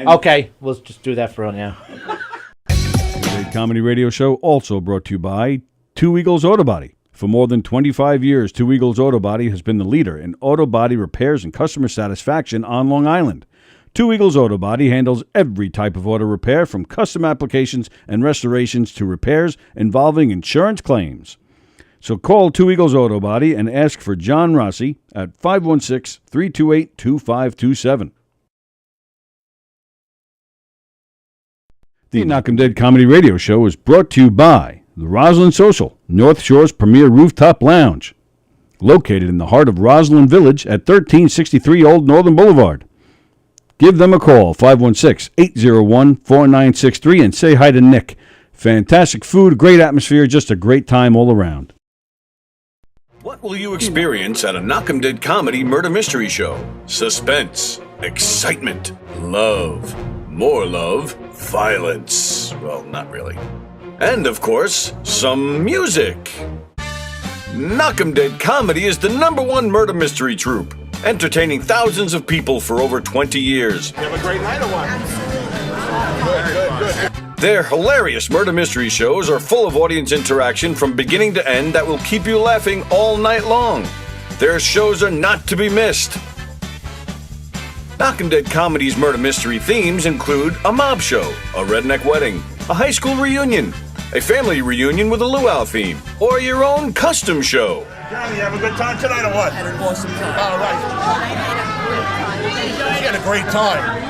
Okay, we'll just do that for now. The comedy radio show also brought to you by Two Eagles Auto Body. For more than 25 years, Two Eagles Auto Body has been the leader in auto body repairs and customer satisfaction on Long Island. Two Eagles Auto Body handles every type of auto repair, from custom applications and restorations to repairs involving insurance claims. So call Two Eagles Auto Body and ask for John Rossi at 516-328-2527. The Knockem Dead Comedy Radio Show is brought to you by the Roslyn Social, North Shore's premier rooftop lounge, located in the heart of Roslyn Village at 1363 Old Northern Boulevard. Give them a call, 516-801-4963, and say hi to Nick. Fantastic food, great atmosphere, just a great time all around. What will you experience at a Knockem Dead Comedy Murder Mystery Show? Suspense, excitement, love, more love, violence. Well, not really. And, of course, some music. Knockem Dead Comedy is the #1 murder mystery troupe, entertaining thousands of people for over 20 years. You have a great night or what? Good. Their hilarious murder mystery shows are full of audience interaction from beginning to end that will keep you laughing all night long. Their shows are not to be missed. Knockem Dead Comedy's murder mystery themes include a mob show, a redneck wedding, a high school reunion, a family reunion with a luau theme, or your own custom show. Johnny, you have a good time tonight or what? Had an awesome time. All right. You had a great time.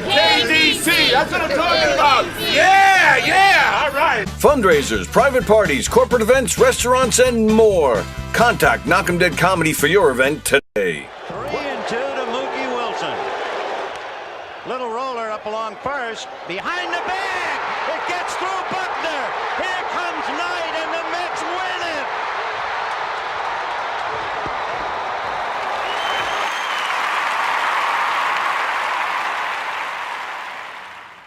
KDC, that's what I'm talking about. Yeah, all right. Fundraisers, private parties, corporate events, restaurants, and more. Contact Knockem Dead Comedy for your event today. 3-2 to Mookie Wilson. Little roller up along first. Behind the bag. It gets through Buckner. Here comes Knight, and the Mets win it.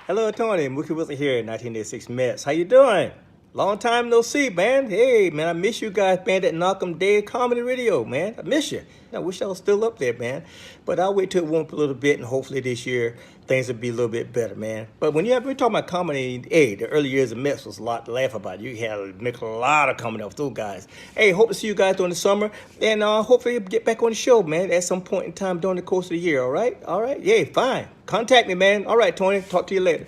Hello, Tony. Mookie Wilson here, 1986 Mets. How you doing? Long time no see, man. Hey, man, I miss you guys, man, at Knockem Dead Comedy Radio, man. I miss you. I wish I was still up there, man. But I'll wait till it warm up a little bit, and hopefully this year things will be a little bit better, man. But when we're talking about comedy, hey, the early years of Mets was a lot to laugh about. You had to make a lot of comedy off those guys. Hey, hope to see you guys during the summer, and hopefully get back on the show, man, at some point in time during the course of the year, all right? All right? Yeah, fine. Contact me, man. All right, Tony. Talk to you later.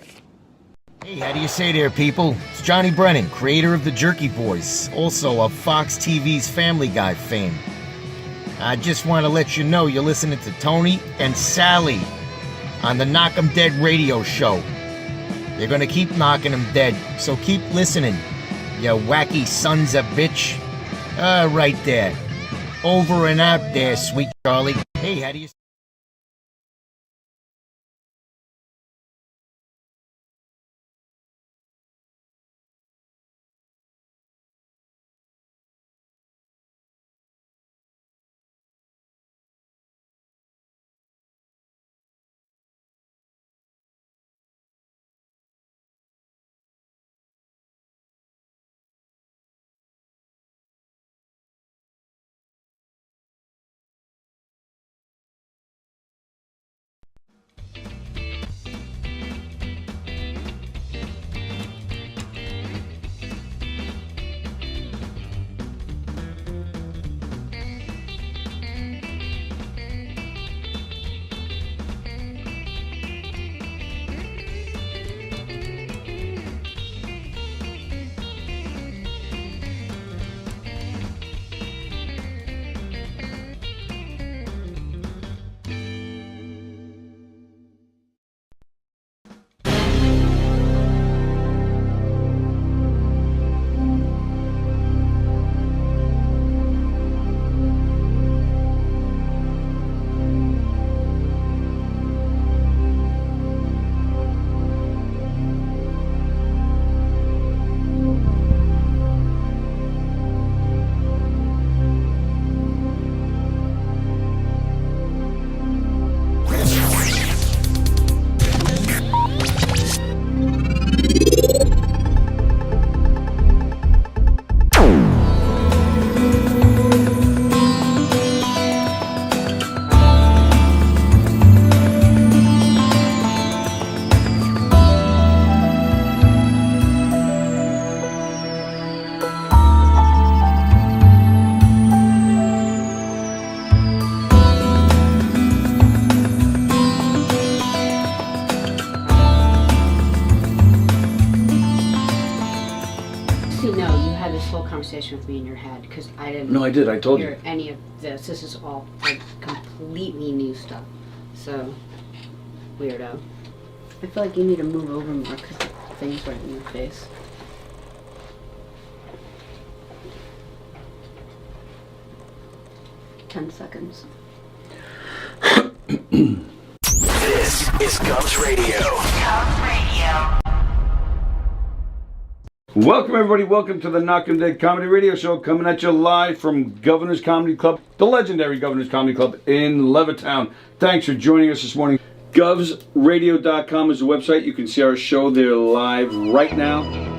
Hey, how do you say there, people? It's Johnny Brennan, creator of the Jerky Boys, also of Fox TV's Family Guy fame. I just want to let you know you're listening to Tony and Sallie on the Knockem Dead radio show. They're going to keep knocking them dead, so keep listening, you wacky sons of bitch. Right there. Over and out there, sweet Charlie. Hey, how do you... conversation with me in your head because I didn't. No, I did. I told hear you. any of this. This is all like completely new stuff. So weirdo. I feel like you need to move over more because the thing's right in your face. $10 seconds. This is Govs Radio. Govs Radio. Welcome, everybody. Welcome to the Knockem Dead Comedy Radio Show, coming at you live from Governor's Comedy Club, the legendary Governor's Comedy Club in Levittown. Thanks for joining us this morning. GovsRadio.com is the website. You can see our show there live right now.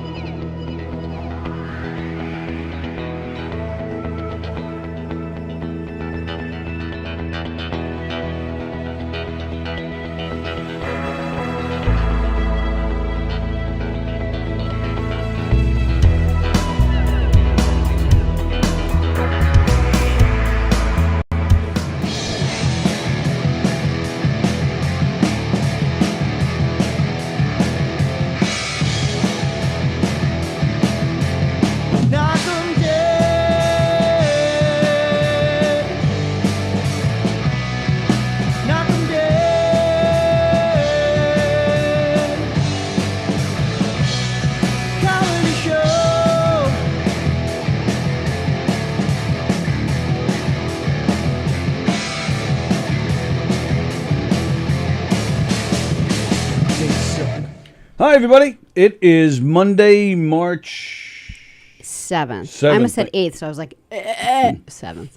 Hi, everybody. It is Monday, March 7th. I almost said 8th, so I was like, 7th.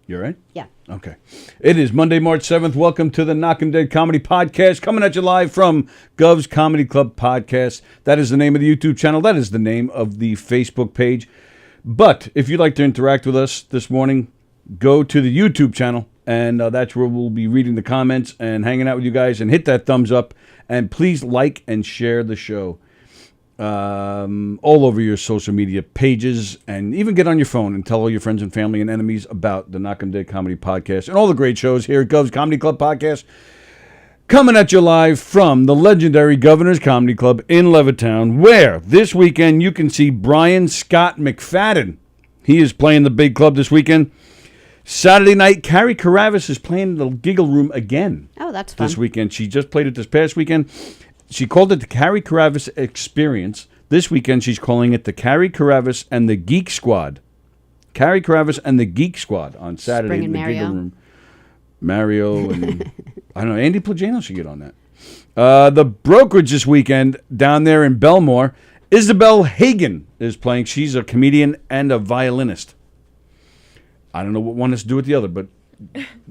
You're right? Yeah. Okay. It is Monday, March 7th. Welcome to the Knockem Dead Comedy Podcast, coming at you live from Gov's Comedy Club Podcast. That is the name of the YouTube channel. That is the name of the Facebook page. But if you'd like to interact with us this morning, go to the YouTube channel, and that's where we'll be reading the comments and hanging out with you guys. And hit that thumbs up, and please like and share the show all over your social media pages, and even get on your phone and tell all your friends and family and enemies about the Knockem Dead Comedy Podcast and all the great shows here at Gov's Comedy Club Podcast, coming at you live from the legendary Governor's Comedy Club in Levittown, where this weekend you can see Brian Scott McFadden. He is playing the big club this weekend. Saturday night, Carrie Carabas is playing the Giggle Room again. Oh, that's fun. This weekend. She just played it this past weekend. She called it the Carrie Carabas Experience. This weekend, she's calling it the Carrie Carabas and the Geek Squad. Carrie Carabas and the Geek Squad on Saturday in the Giggle Room. Mario and, I don't know, Andy Plagano should get on that. The Brokerage this weekend down there in Belmore, Isabel Hagen is playing. She's a comedian and a violinist. I don't know what one has to do with the other, but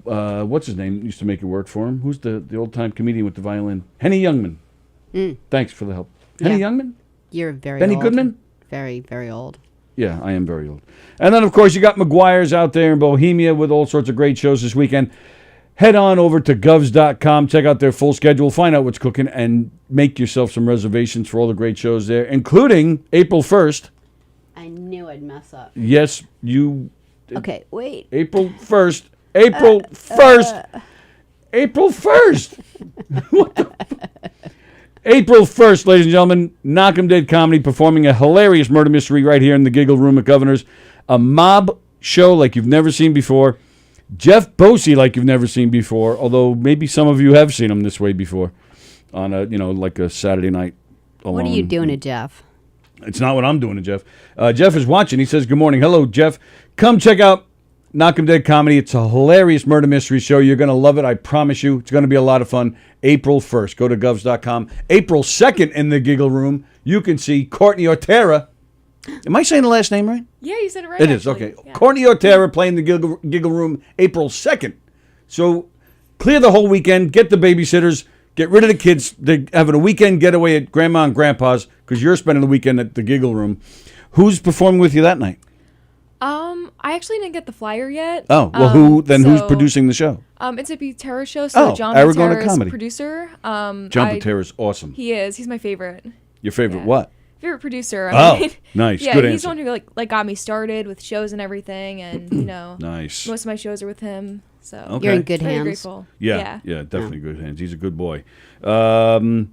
what's his name used to make it work for him? Who's the old-time comedian with the violin? Henny Youngman. Thanks for the help. Henny Youngman? You're very Benny old. Goodman? Very, very old. Yeah, I am very old. And then, of course, you got McGuire's out there in Bohemia with all sorts of great shows this weekend. Head on over to govs.com, check out their full schedule, find out what's cooking, and make yourself some reservations for all the great shows there, including April 1st. I knew I'd mess up. Yes, you... Okay, wait. April 1st. April 1st. April 1st. What the April 1st, ladies and gentlemen, Knockem Dead Comedy performing a hilarious murder mystery right here in the Giggle Room at Governor's. A mob show like you've never seen before. Jeff Bosey like you've never seen before, although maybe some of you have seen him this way before on a, like a Saturday night alone. What are you doing to Jeff? It's not what I'm doing to Jeff. Jeff is watching. He says, good morning. Hello, Jeff. Come check out Knockem Dead Comedy. It's a hilarious murder mystery show. You're going to love it. I promise you. It's going to be a lot of fun. April 1st. Go to govs.com. April 2nd in the Giggle Room, you can see Courtney Ortera. Am I saying the last name right? Yeah, you said it right. It is, okay. Yeah. Courtney Ortera playing the Giggle Room April 2nd. So clear the whole weekend. Get the babysitters. Get rid of the kids. They're having a weekend getaway at Grandma and Grandpa's because you're spending the weekend at the Giggle Room. Who's performing with you that night? I actually didn't get the flyer yet. Oh, well, who's producing the show? It's a Butera show, so John Aragona Butera Comedy. is producer. John Butera is awesome. He is. He's my favorite. Your favorite what? Favorite producer. I mean, nice. Yeah, Good he's answer. the one who got me started with shows and everything, and nice. Most of my shows are with him. So okay. You're in good very hands. Grateful. Yeah, definitely good hands. He's a good boy. And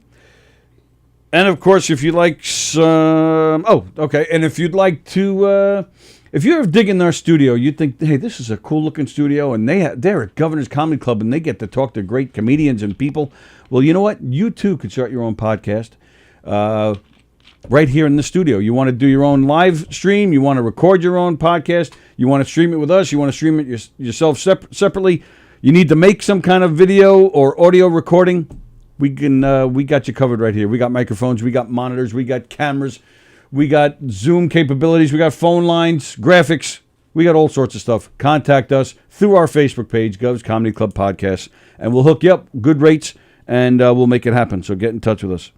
of course, if you'd like some, and if you'd like to if you're digging our studio, you think, hey, this is a cool looking studio, and they're at Governor's Comedy Club, and they get to talk to great comedians and people. Well, you know what? You too could start your own podcast right here in the studio. You want to do your own live stream? You want to record your own podcast? You want to stream it with us? You want to stream it yourself separately? You need to make some kind of video or audio recording? We got you covered right here. We got microphones, we got monitors, we got cameras, we got Zoom capabilities, we got phone lines, graphics, we got all sorts of stuff. Contact us through our Facebook page, Gov's Comedy Club Podcast, and we'll hook you up, good rates, and we'll make it happen. So get in touch with us.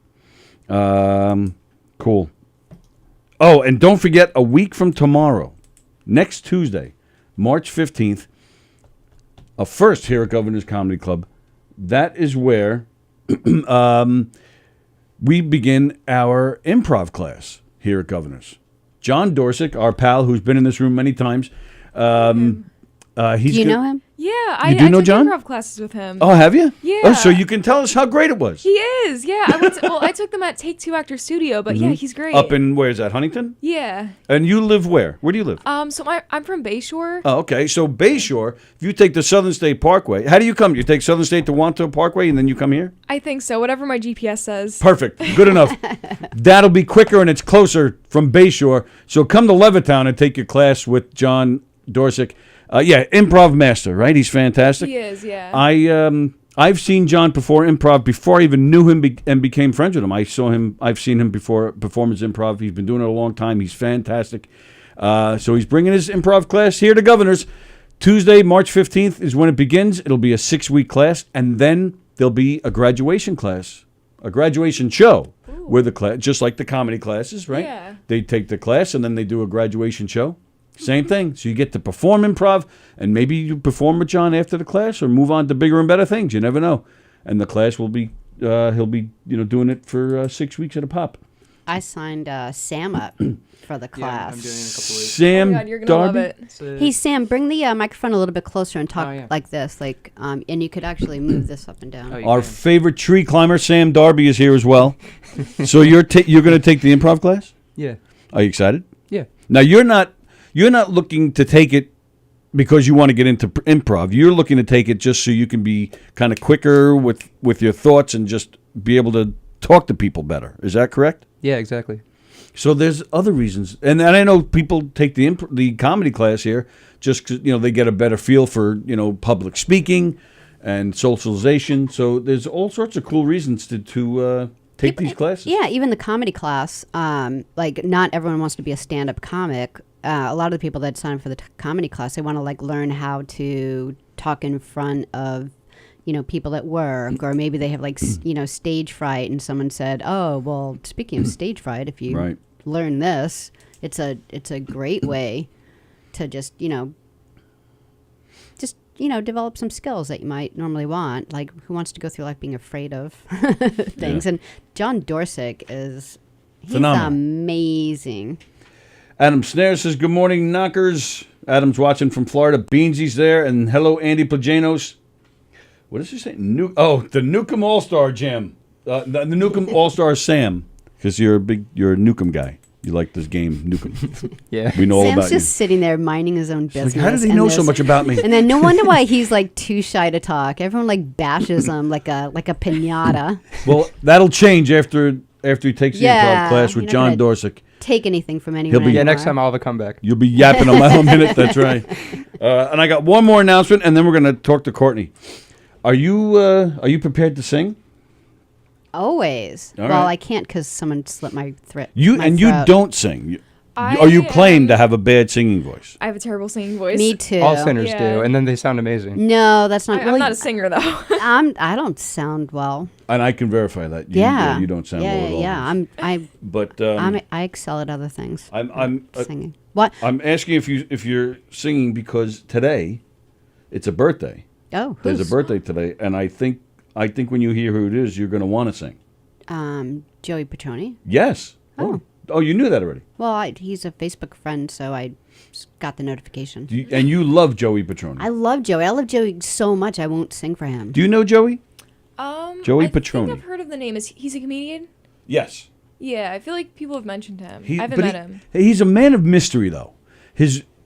Cool. Oh, and don't forget, a week from tomorrow, next Tuesday, March 15th, a first here at Governor's Comedy Club, that is where we begin our improv class here at Governor's. John Dorsick, our pal, who's been in this room many times. Do you know him? Yeah, I know took John? improv classes with him. Oh, have you? Yeah. Oh, so you can tell us how great it was. He is. Yeah, I took them at Take Two Actor Studio, but yeah, he's great. Up in, where is that, Huntington? Yeah. And you live where? Where do you live? So I'm from Bayshore. Oh, okay. So Bayshore, if you take the Southern State Parkway, how do you come? You take Southern State to Wanto Parkway and then you come here? I think so. Whatever my GPS says. Perfect. Good enough. That'll be quicker and it's closer from Bayshore. So come to Levittown and take your class with John Dorsick. Yeah, improv master, right? He's fantastic. He is, yeah. I've seen John perform improv before I even knew him and became friends with him. I've seen him before perform his improv. He's been doing it a long time. He's fantastic. So he's bringing his improv class here to Governor's. Tuesday, March 15th is when it begins. It'll be a 6-week class, and then there'll be a graduation class, a graduation show with the class, just like the comedy classes, right? Yeah. They take the class, and then they do a graduation show. Same thing. So you get to perform improv, and maybe you perform with John after the class, or move on to bigger and better things. You never know. And the class will be, he'll be, doing it for 6 weeks at a pop. I signed Sam up for the class. I'm doing it in a couple weeks. Sam, oh my God, you're gonna love it. Hey Sam, bring the microphone a little bit closer and talk yeah. like this, and you could actually move this up and down. Our favorite tree climber, Sam Darby, is here as well. So you're going to take the improv class? Yeah. Are you excited? Yeah. Now you're not looking to take it because you want to get into improv. You're looking to take it just so you can be kind of quicker with your thoughts and just be able to talk to people better. Is that correct? Yeah, exactly. So there's other reasons, and I know people take the comedy class here just 'cause, they get a better feel for public speaking and socialization. So there's all sorts of cool reasons to take these classes. Yeah, even the comedy class. Not everyone wants to be a stand-up comic. A lot of the people that sign up for the comedy class, they want to learn how to talk in front of people at work, or maybe they have stage fright, and someone said, oh, well, speaking of stage fright, if you learn this, it's a great way to just develop some skills that you might normally want. Like, who wants to go through life being afraid of things? Yeah. And John Dorsick he's phenomenal. Amazing. Adam Snare says, good morning, knockers. Adam's watching from Florida. Beansy's there, and hello, Andy Plajanos. What does he say? The Knockem All-Star Jam. The Knockem All-Star Sam, because you're a Knockem guy. You like this game, Knockem. Yeah. We know all Sam's about you. just sitting there minding his own business. How does he know so much about me? And then no wonder why he's too shy to talk. Everyone bashes him like a piñata. Well, that'll change after he takes the improv class with John Dorsick. Take anything from anyone. Next time I'll have a comeback. You'll be yapping a mile a minute. That's right. And I got one more announcement, and then we're going to talk to Courtney. Are you prepared to sing? Always. All well, right. I can't because someone slit my throat. You don't sing. Or you claim to have a bad singing voice. I have a terrible singing voice. Me too. All sinners do, and then they sound amazing. No, that's not. I'm not a singer though. I don't sound well. And I can verify that. You don't sound well at all. Yeah, I excel at other things. I'm singing. What? I'm asking if you're singing because today, it's a birthday. Oh, there's a birthday today, and I think when you hear who it is, you're going to want to sing. Joey Petroni. Yes. Oh, you knew that already. Well, he's a Facebook friend, so I got the notification. And you love Joey Petroni. I love Joey. I love Joey so much I won't sing for him. Do you know Joey? Joey I Petroni. think I've heard of the name. He's a comedian? Yes. Yeah, I feel like people have mentioned him. I haven't met him. He's a man of mystery, though.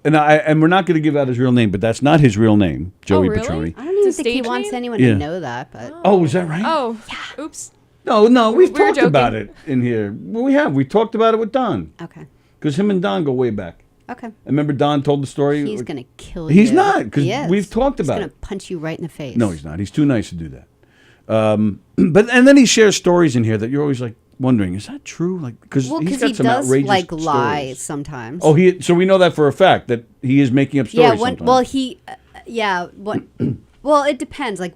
And we're not going to give out his real name, but that's not his real name, Joey really? Petroni. I don't even It's a think he stage wants name? anyone Yeah. to know that. But Oh, is that right? Oh, yeah. Oops. No, we've We were talked about joking. it in here. Well, we have. We talked about it with Don. okay, Because him and Don go way back. okay. I remember Don told the story. He's gonna kill you. He's not, because He is. we've talked about He's it. gonna punch you right in the face. No, he's not. He's too nice to do that. And then he shares stories in here that you're always like wondering, is that true? Like, because Well, he's because got he some does outrageous like lie stories. sometimes. Oh, so we know that for a fact that he is making up stories. yeah. sometimes. Well, he. Yeah. What? Well, it depends. Like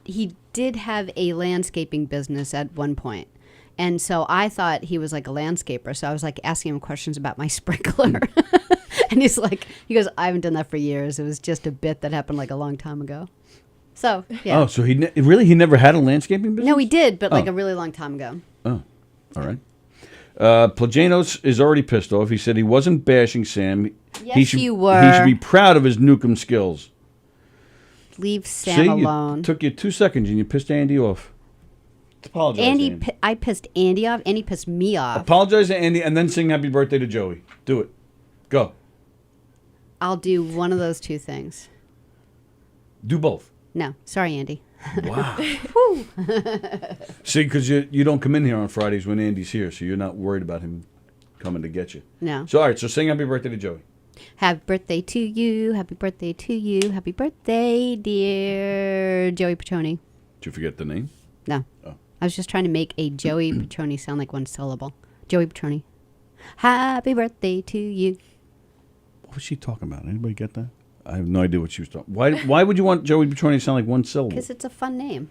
he did have a landscaping business at one point. And so I thought he was like a landscaper. So I was like asking him questions about my sprinkler. And he goes, I haven't done that for years. It was just a bit that happened like a long time ago. So, yeah. Oh, so he never had a landscaping business? No, he did, but like Oh. a really long time ago. Oh, all right. Plajanos is already pissed off. He said he wasn't bashing Sam. Yes, you were. He should be proud of his Knockem skills. Leave Sam See, alone. It took you 2 seconds and you pissed Andy off. Apologize, Andy. I pissed Andy off. Andy pissed me off. Apologize to Andy and then sing happy birthday to Joey. Do it. Go. I'll do one of those two things. Do both. No, sorry, Andy. Wow. See, because you don't come in here on Fridays when Andy's here, so you're not worried about him coming to get you. No. So, all right, so sing happy birthday to Joey. Happy birthday to you. Happy birthday to you. Happy birthday, dear Joey Petroni. Did you forget the name? No. Oh. I was just trying to make a Joey Petroni sound like one syllable. Joey Petroni. Happy birthday to you. What was she talking about? Anybody get that? I have no idea what she was talking. Why would you want Joey Petroni to sound like one syllable? Because it's a fun name.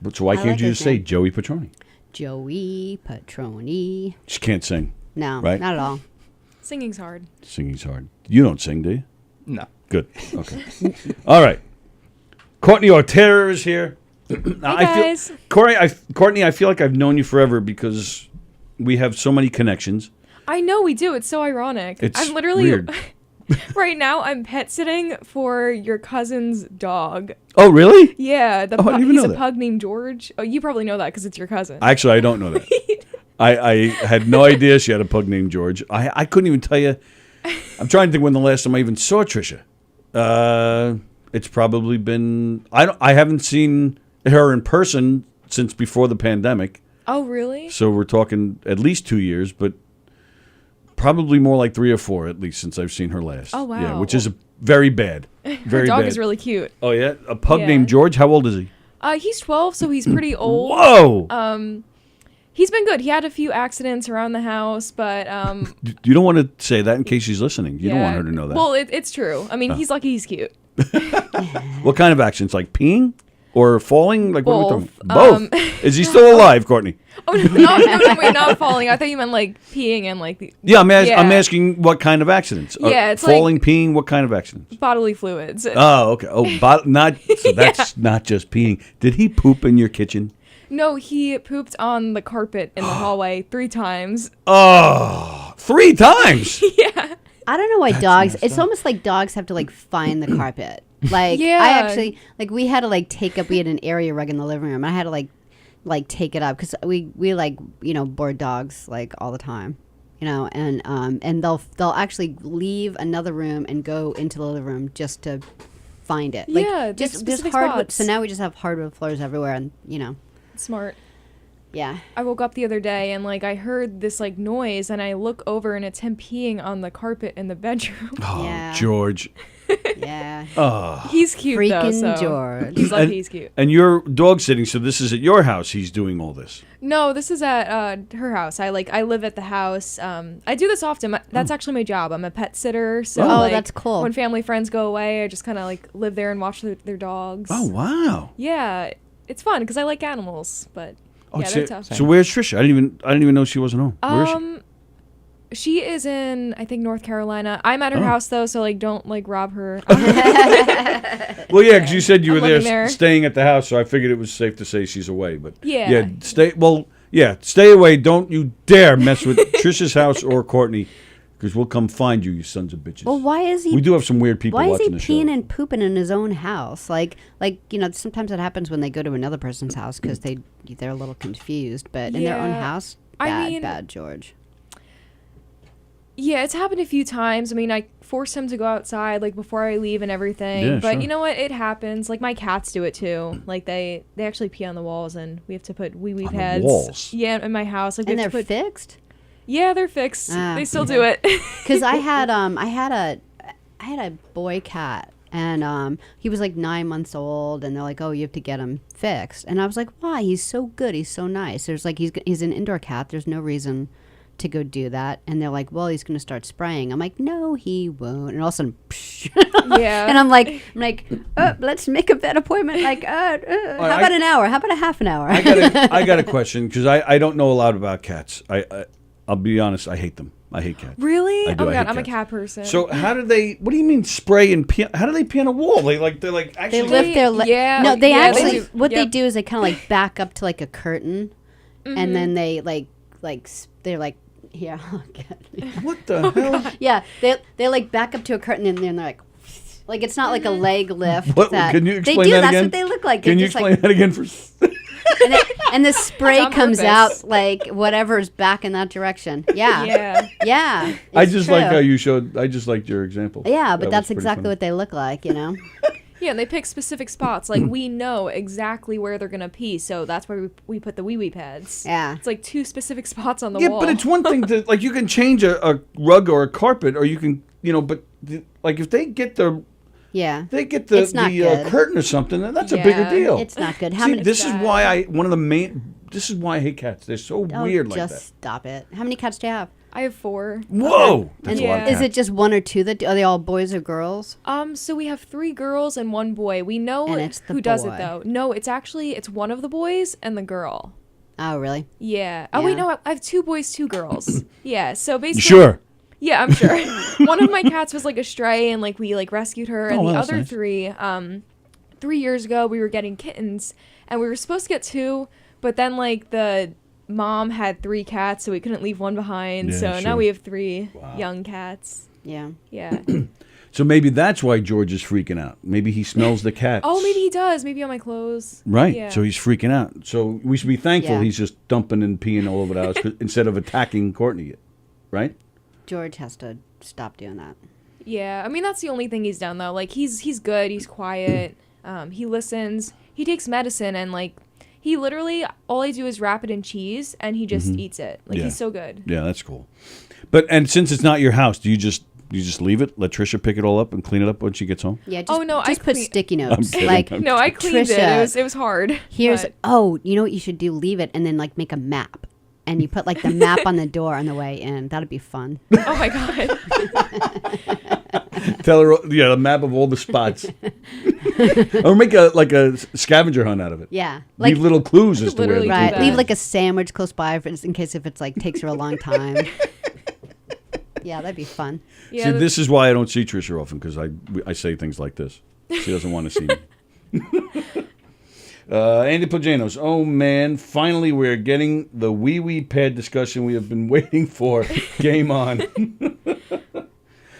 But so why can't like you his just say name. Joey Petroni? Joey Petroni. She can't sing. No, Right? not at all. Singing's hard. Singing's hard. You don't sing, do you? No. Good. Okay. All right. Courtney Ortera is here. Now, Hey, guys. Courtney, I feel like I've known you forever because we have so many connections. I know we do. It's so ironic. It's I'm literally weird. right now. I'm pet sitting for your cousin's dog. Oh, really? Yeah, I didn't even he's know a that. pug named George. Oh, you probably know that because it's your cousin. Actually, I don't know that. I had no idea she had a pug named George. I couldn't even tell you. I'm trying to think when the last time I even saw Trisha. It's probably been I haven't seen her in person since before the pandemic. Oh, really? So we're talking at least 2 years, but probably more like 3 or 4 at least since I've seen her last. Oh, wow. Yeah, which is very bad. Her Very dog bad. is really cute. Oh yeah, a pug Yeah. named George. How old is he? He's 12, so he's pretty old. Whoa! He's been good. He had a few accidents around the house, but You don't want to say that in case she's listening. You don't want her to know that. Well, it's true. I mean, he's lucky he's cute. What kind of accidents? Like peeing or falling? Like what are we Both. talking? Both. Is he still alive, Courtney? Oh no, wait, not falling. I thought you meant like peeing and like the Yeah, I'm asking what kind of accidents. Yeah, it's falling, like- peeing. What kind of accidents? bodily fluids. Oh, okay. Oh, not. So that's not just peeing. Did he poop in your kitchen? No, he pooped on the carpet in the hallway 3 times. Oh, 3 times. Yeah. I don't know why dogs. It's almost like dogs have to like find the carpet. Like Yeah. I actually like we had to like take up. We had an area rug in the living room. I had to like take it up because we like board dogs like all the time, and they'll actually leave another room and go into the living room just to find it. Like, Yeah, there's just specific hardwood. spots. So now we just have hardwood floors everywhere, and Smart. yeah. I woke up the other day and like I heard this like noise and I look over and it's him peeing on the carpet in the bedroom. Oh, Yeah. George. Yeah. Oh. He's cute though. Freaking So George. he's lucky And- he's cute. And you're dog sitting, so this is at your house. He's doing all this. No, this is at her house. I live at the house. I do this often. That's actually my job. I'm a pet sitter. So Oh, like, that's cool. When family friends go away, I just kind of like live there and watch their dogs. Oh wow. Yeah, it's fun because I like animals, but Oh, yeah, so, they're tough. so where's Trisha? I didn't even know she wasn't home. Where is she? She is in, I think, North Carolina. I'm at her Oh. house though, so like don't like rob her. Well, yeah, because you said you I'm were there, living there. staying at the house, so I figured it was safe to say she's away. But Yeah. stay. Well, yeah, stay away. Don't you dare mess with Trisha's house or Courtney, because we'll come find you, you sons of bitches. Well, why is he? We do have some weird people Why is he watching the show. peeing and pooping in his own house? Like sometimes it happens when they go to another person's house because they're a little confused. But in their own Yeah. house, I bad, mean- bad George. Yeah, it's happened a few times. I mean, I force him to go outside like before I leave and everything. Yeah, but sure. you know what? It happens. Like my cats do it too. Like they actually pee on the walls, and we have to put wee On the pads. walls? Yeah, in my house. Like, we And have they're to put, fixed? Yeah, they're fixed. They still do it. Because I had a boy cat, and he was like 9 months old, and they're like, oh, you have to get him fixed. And I was like, why? He's so good. He's so nice. There's like, he's an indoor cat. There's no reason to go do that. And they're like, well, he's going to start spraying. I'm like, no, he won't. And all of a sudden, Yeah. And I'm like, let's make a vet appointment. Like, how about an hour? How about a half an hour? I got a question because I don't know a lot about cats. I'll be honest. I hate them. I hate cats. Really? I do, Oh I my god, hate I'm a cats. cat person. So how do they? What do you mean spray and pee? How do they pee on a wall? They're like They actually lift their Yeah. No, they Yeah, actually they do. what they Yep. do is they kind of like back up to like a curtain, and then they they're like here. Oh, God. What the hell? Yeah, they like back up to a curtain, and then they're like it's not like a leg lift. What, that can you they explain do. that That's again? what they look like. Can They're you just explain like, that again for? and the spray on comes purpose. out like whatever's back in that direction. Yeah, Yeah. yeah. I it's just true. like how you showed. I just liked your example. Yeah, That but was that's pretty exactly funny. what they look like. You know. Yeah, and they pick specific spots. Like we know exactly where they're gonna pee, so that's where we put the wee pads. Yeah. It's like 2 specific spots on the Yeah, wall. but it's one thing to like you can change a rug or a carpet, or you can but like if they get the Yeah. the It's not good. curtain or something, then that's a bigger Yeah. deal. It's not good. How See, many? this is why this is why I hate cats. They're so Oh, weird like just that. stop it. How many cats do you have? I have 4. Whoa, that's And a lot of Yeah. is it cats. just one or two that are they all boys or girls? So we have 3 girls and 1 boy. We know And it's the who does boy. it though. No, it's one of the boys and the girl. Oh, really? Yeah. Oh wait, Yeah. no, I have 2 boys, 2 girls. Yeah. So basically. You sure? Yeah, I'm sure. One of my cats was like a stray, and like we like rescued her, and Oh, the that's other nice. 3, 3 years ago we were getting kittens, and we were supposed to get 2, but then like the mom had 3 cats, so we couldn't leave one behind. Yeah, so sure. now we have 3 young cats. Yeah. Yeah. So maybe that's why George is freaking out. Maybe he smells the cats. Oh, maybe he does. Maybe on my clothes. Right. Yeah. So he's freaking out. So we should be thankful Yeah. he's just dumping and peeing all over the house instead of attacking Courtney. Right? George has to stop doing that. Yeah. I mean, that's the only thing he's done though. Like he's good. He's quiet. He listens. He takes medicine, and like he literally all I do is wrap it in cheese, and he just eats it. Like Yeah. he's so good. Yeah, that's cool. And since it's not your house, do you just leave it? Let Trisha pick it all up and clean it up when she gets home? Yeah. Just, Oh, no, just I put clean- sticky notes. kidding, Like I'm No, I cleaned Trisha, it was hard. here's but- you know what you should do? Leave it and then like make a map. And you put like the map on the door on the way in. That'd be fun. Oh my god. Tell her, a map of all the spots. Or make a scavenger hunt out of it. Yeah. Like Leave little clues as to where literally the do right. that. Leave like a sandwich close by in case if it's like takes her a long time. Yeah, that'd be fun. Yeah. See, this is why I don't see Trisha often, because I say things like this. She doesn't want to see me. Andy Pajanos, oh man, finally we're getting the wee pad discussion we have been waiting for. Game on.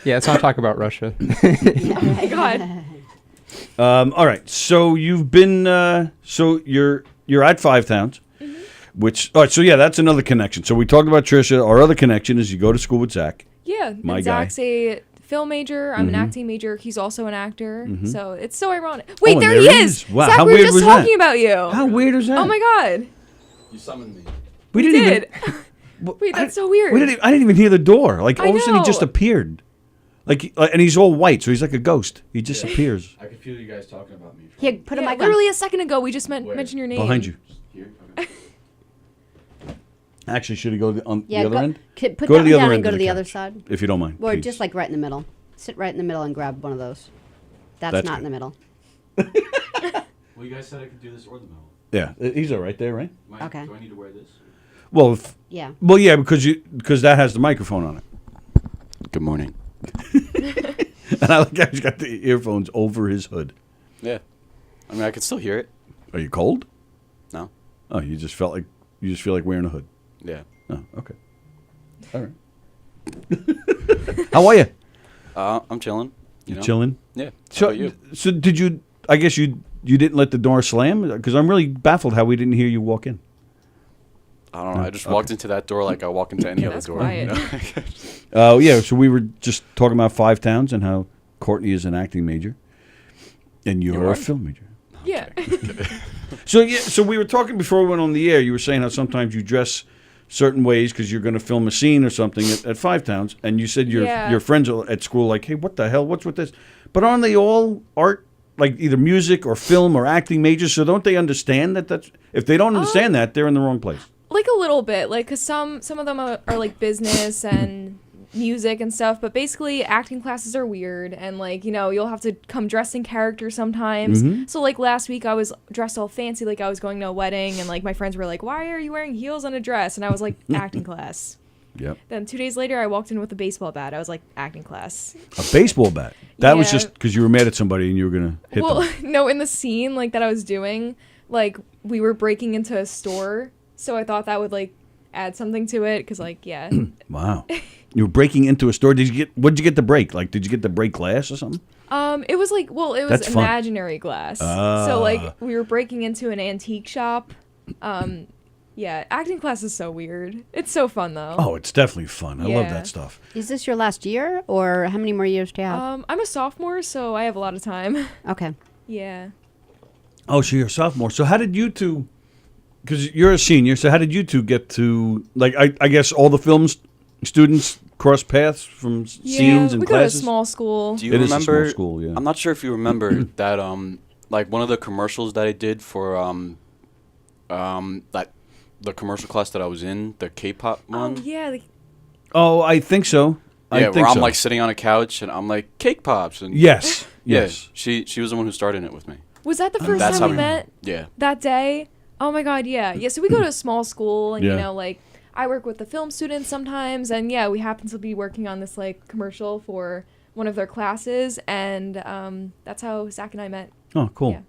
Yeah, let's not talk about Russia. Oh my god. All right, so you've been, so you're at Five Towns, which, all right, so yeah, that's another connection. So we talked about Trisha. Our other connection is you go to school with Zach. Yeah. My and guy. Zach's a film major. I'm an acting major. He's also an actor. So it's so ironic. Oh, Wait, and there there he he is. is. Wow, Zach, how we were weird just was that? talking about you. How weird is that? Oh my god. You summoned me. We We didn't did. even. Wait, that's so weird. I didn't even hear the door. Like I all of a sudden he just know. appeared. And he's all white, so he's like a ghost. He just appears I could feel you guys talking about me. Here, put a Yeah, mic on. literally a second ago, we just Where? mentioned your name. behind you. Here? Okay. Actually, should he go on Yeah, the other go, end? Put Go to that the one other down end and go of to the the other couch. side. If you don't mind. Or please. just like right in the middle. Sit right in the middle and grab one of those. That's That's not good. in the middle. Well, you guys said I could do this or the middle. Yeah, he's all right there, right? Okay. Do I need to wear this? Well, Yeah. yeah, because that has the microphone on it. Good morning. And I like how he's got the earphones over his hood. Yeah. I mean, I could still hear it. Are you cold? No? Oh, you just feel like wearing a hood. Yeah. Oh, okay. All right. How are you? I'm chilling. You know? Chilling. Yeah. How So, about you? so did you? I guess you didn't let the door slam, because I'm really baffled how we didn't hear you walk in. I don't know. I just walked into that door like I walk into any other door. Quiet. Yeah, so we were just talking about Five Towns and how Courtney is an acting major, and you're a film major. Yeah. So we were talking before we went on the air. You were saying how sometimes you dress certain ways because you're going to film a scene or something at Five Towns, and you said your friends at school like, hey, what the hell? What's with this? But aren't they all art, like either music or film or acting majors? So don't they understand that's if they don't understand that, they're in the wrong place? Like a little bit, like, because some of them are like business and music and stuff, but basically acting classes are weird, and like, you know, you'll have to come dressed in character sometimes. So like last week I was dressed all fancy like I was going to a wedding, and like my friends were like, why are you wearing heels and a dress? And I was like, acting class. Yep. Then 2 days later I walked in with a baseball bat. I was like, acting class. A baseball bat? That was Yeah. just because you were mad at somebody and you were going to hit them. No, in the scene like that I was doing, like we were breaking into a store, so I thought that would like add something to it, because like, yeah. Wow. You were breaking into a store. What did you get to break? Like, did you get to break glass or something? It was like, well, it was That's fun. imaginary glass. So like we were breaking into an antique shop. Yeah, acting class is so weird. It's so fun though. Oh, it's definitely fun. I love that stuff. Is this your last year, or how many more years do you have? I'm a sophomore, so I have a lot of time. Okay. Yeah. Oh, so you're a sophomore. So how did you two, because you're a senior, so how did you two get to, like, I guess all the film students cross paths from scenes and we classes? go to a small school. Do you It is a remember? small school, yeah. I'm not sure if you remember that. Like one of the commercials that I did for that the commercial class that I was in, the K-pop one. Oh yeah. Oh, I think so. Yeah, where I'm like sitting on a couch and I'm like cake pops and yes, yeah, yes. She was the one who started it with me. Was that the first That's time how we we- met? Yeah. That day? Oh my god, yeah. Yeah, so we go to a small school, and Yeah. you know, like I work with the film students sometimes, and yeah, we happen to be working on this like commercial for one of their classes, and that's how Zach and I met. Oh, cool.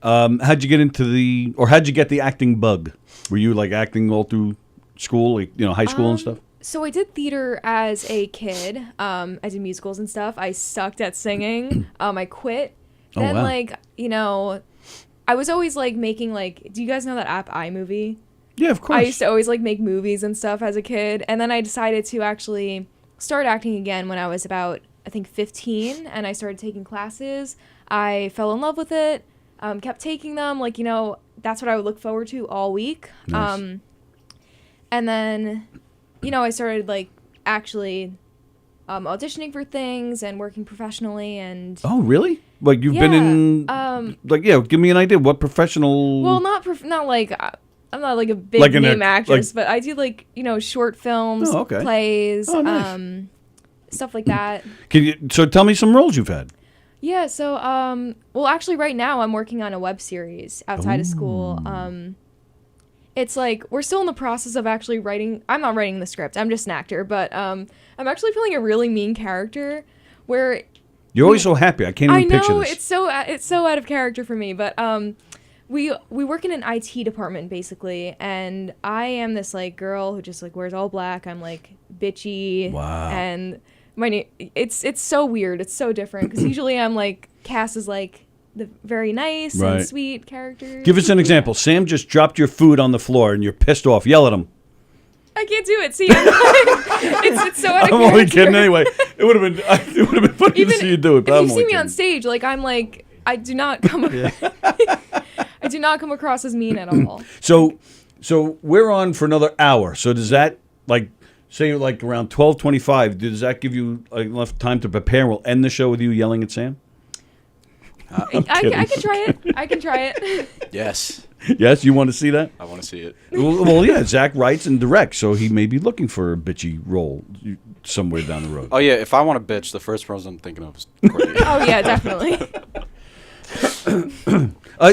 How'd you get how'd you get the acting bug? Were you like acting all through school, like, you know, high school and stuff? So I did theater as a kid. I did musicals and stuff. I sucked at singing. I quit. Oh, Then wow. like, you know, I was always like making like, do you guys know that app iMovie? Yeah, of course. I used to always like make movies and stuff as a kid, and then I decided to actually start acting again when I was about, I think, 15, and I started taking classes. I fell in love with it, kept taking them, like, you know, that's what I would look forward to all week. Nice. And then, you know, I started like actually auditioning for things and working professionally, and Oh, really? Like you've been in, like, yeah, give me an idea. What professional? well, not like I'm not like a big Like in name a- actress, like- but I do like, you know, short films, Oh, okay. plays, Oh, nice. stuff like that. So tell me some roles you've had. Yeah, so well, actually right now I'm working on a web series outside of school. It's like we're still in the process of actually writing. I'm not writing the script. I'm just an actor, but I'm actually playing a really mean character where You're always so happy. I can't I even picture know this. it's so out of character for me, but we work in an IT department basically, and I am this like girl who just like wears all black. I'm like bitchy. Wow. And my name, it's so weird. It's so different because usually I'm like cast as like the very nice Right. and sweet characters. Give us an example. Sam just dropped your food on the floor and you're pissed off. Yell at him. I can't do it. See, it's so out of I'm character. only kidding anyway. It would have been funny to see you do it, but If I'm you only see me kidding. on stage, like I'm like I do not come I do not come across as mean at all. So we're on for another hour. So does that, like, say like around 12:25, does that give you enough time to prepare? We'll end the show with you yelling at Sam? I can try it. I can try it. Yes. Yes, you want to see that? I want to see it. Well, yeah, Zach writes and directs, so he may be looking for a bitchy role somewhere down the road. Oh yeah, if I want a bitch, the first person I'm thinking of is Courtney. Oh yeah, definitely.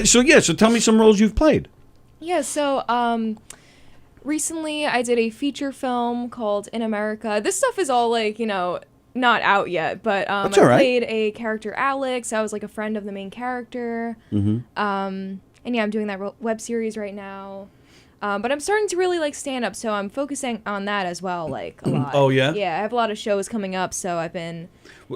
So tell me some roles you've played. Yeah, so recently I did a feature film called In America. This stuff is all like, you know, not out yet, but I That's all right. played a character Alex. I was like a friend of the main character. Mm-hmm. And yeah, I'm doing that web series right now. But I'm starting to really like stand up, so I'm focusing on that as well, like a lot. Oh, yeah? Yeah, I have a lot of shows coming up, so I've been.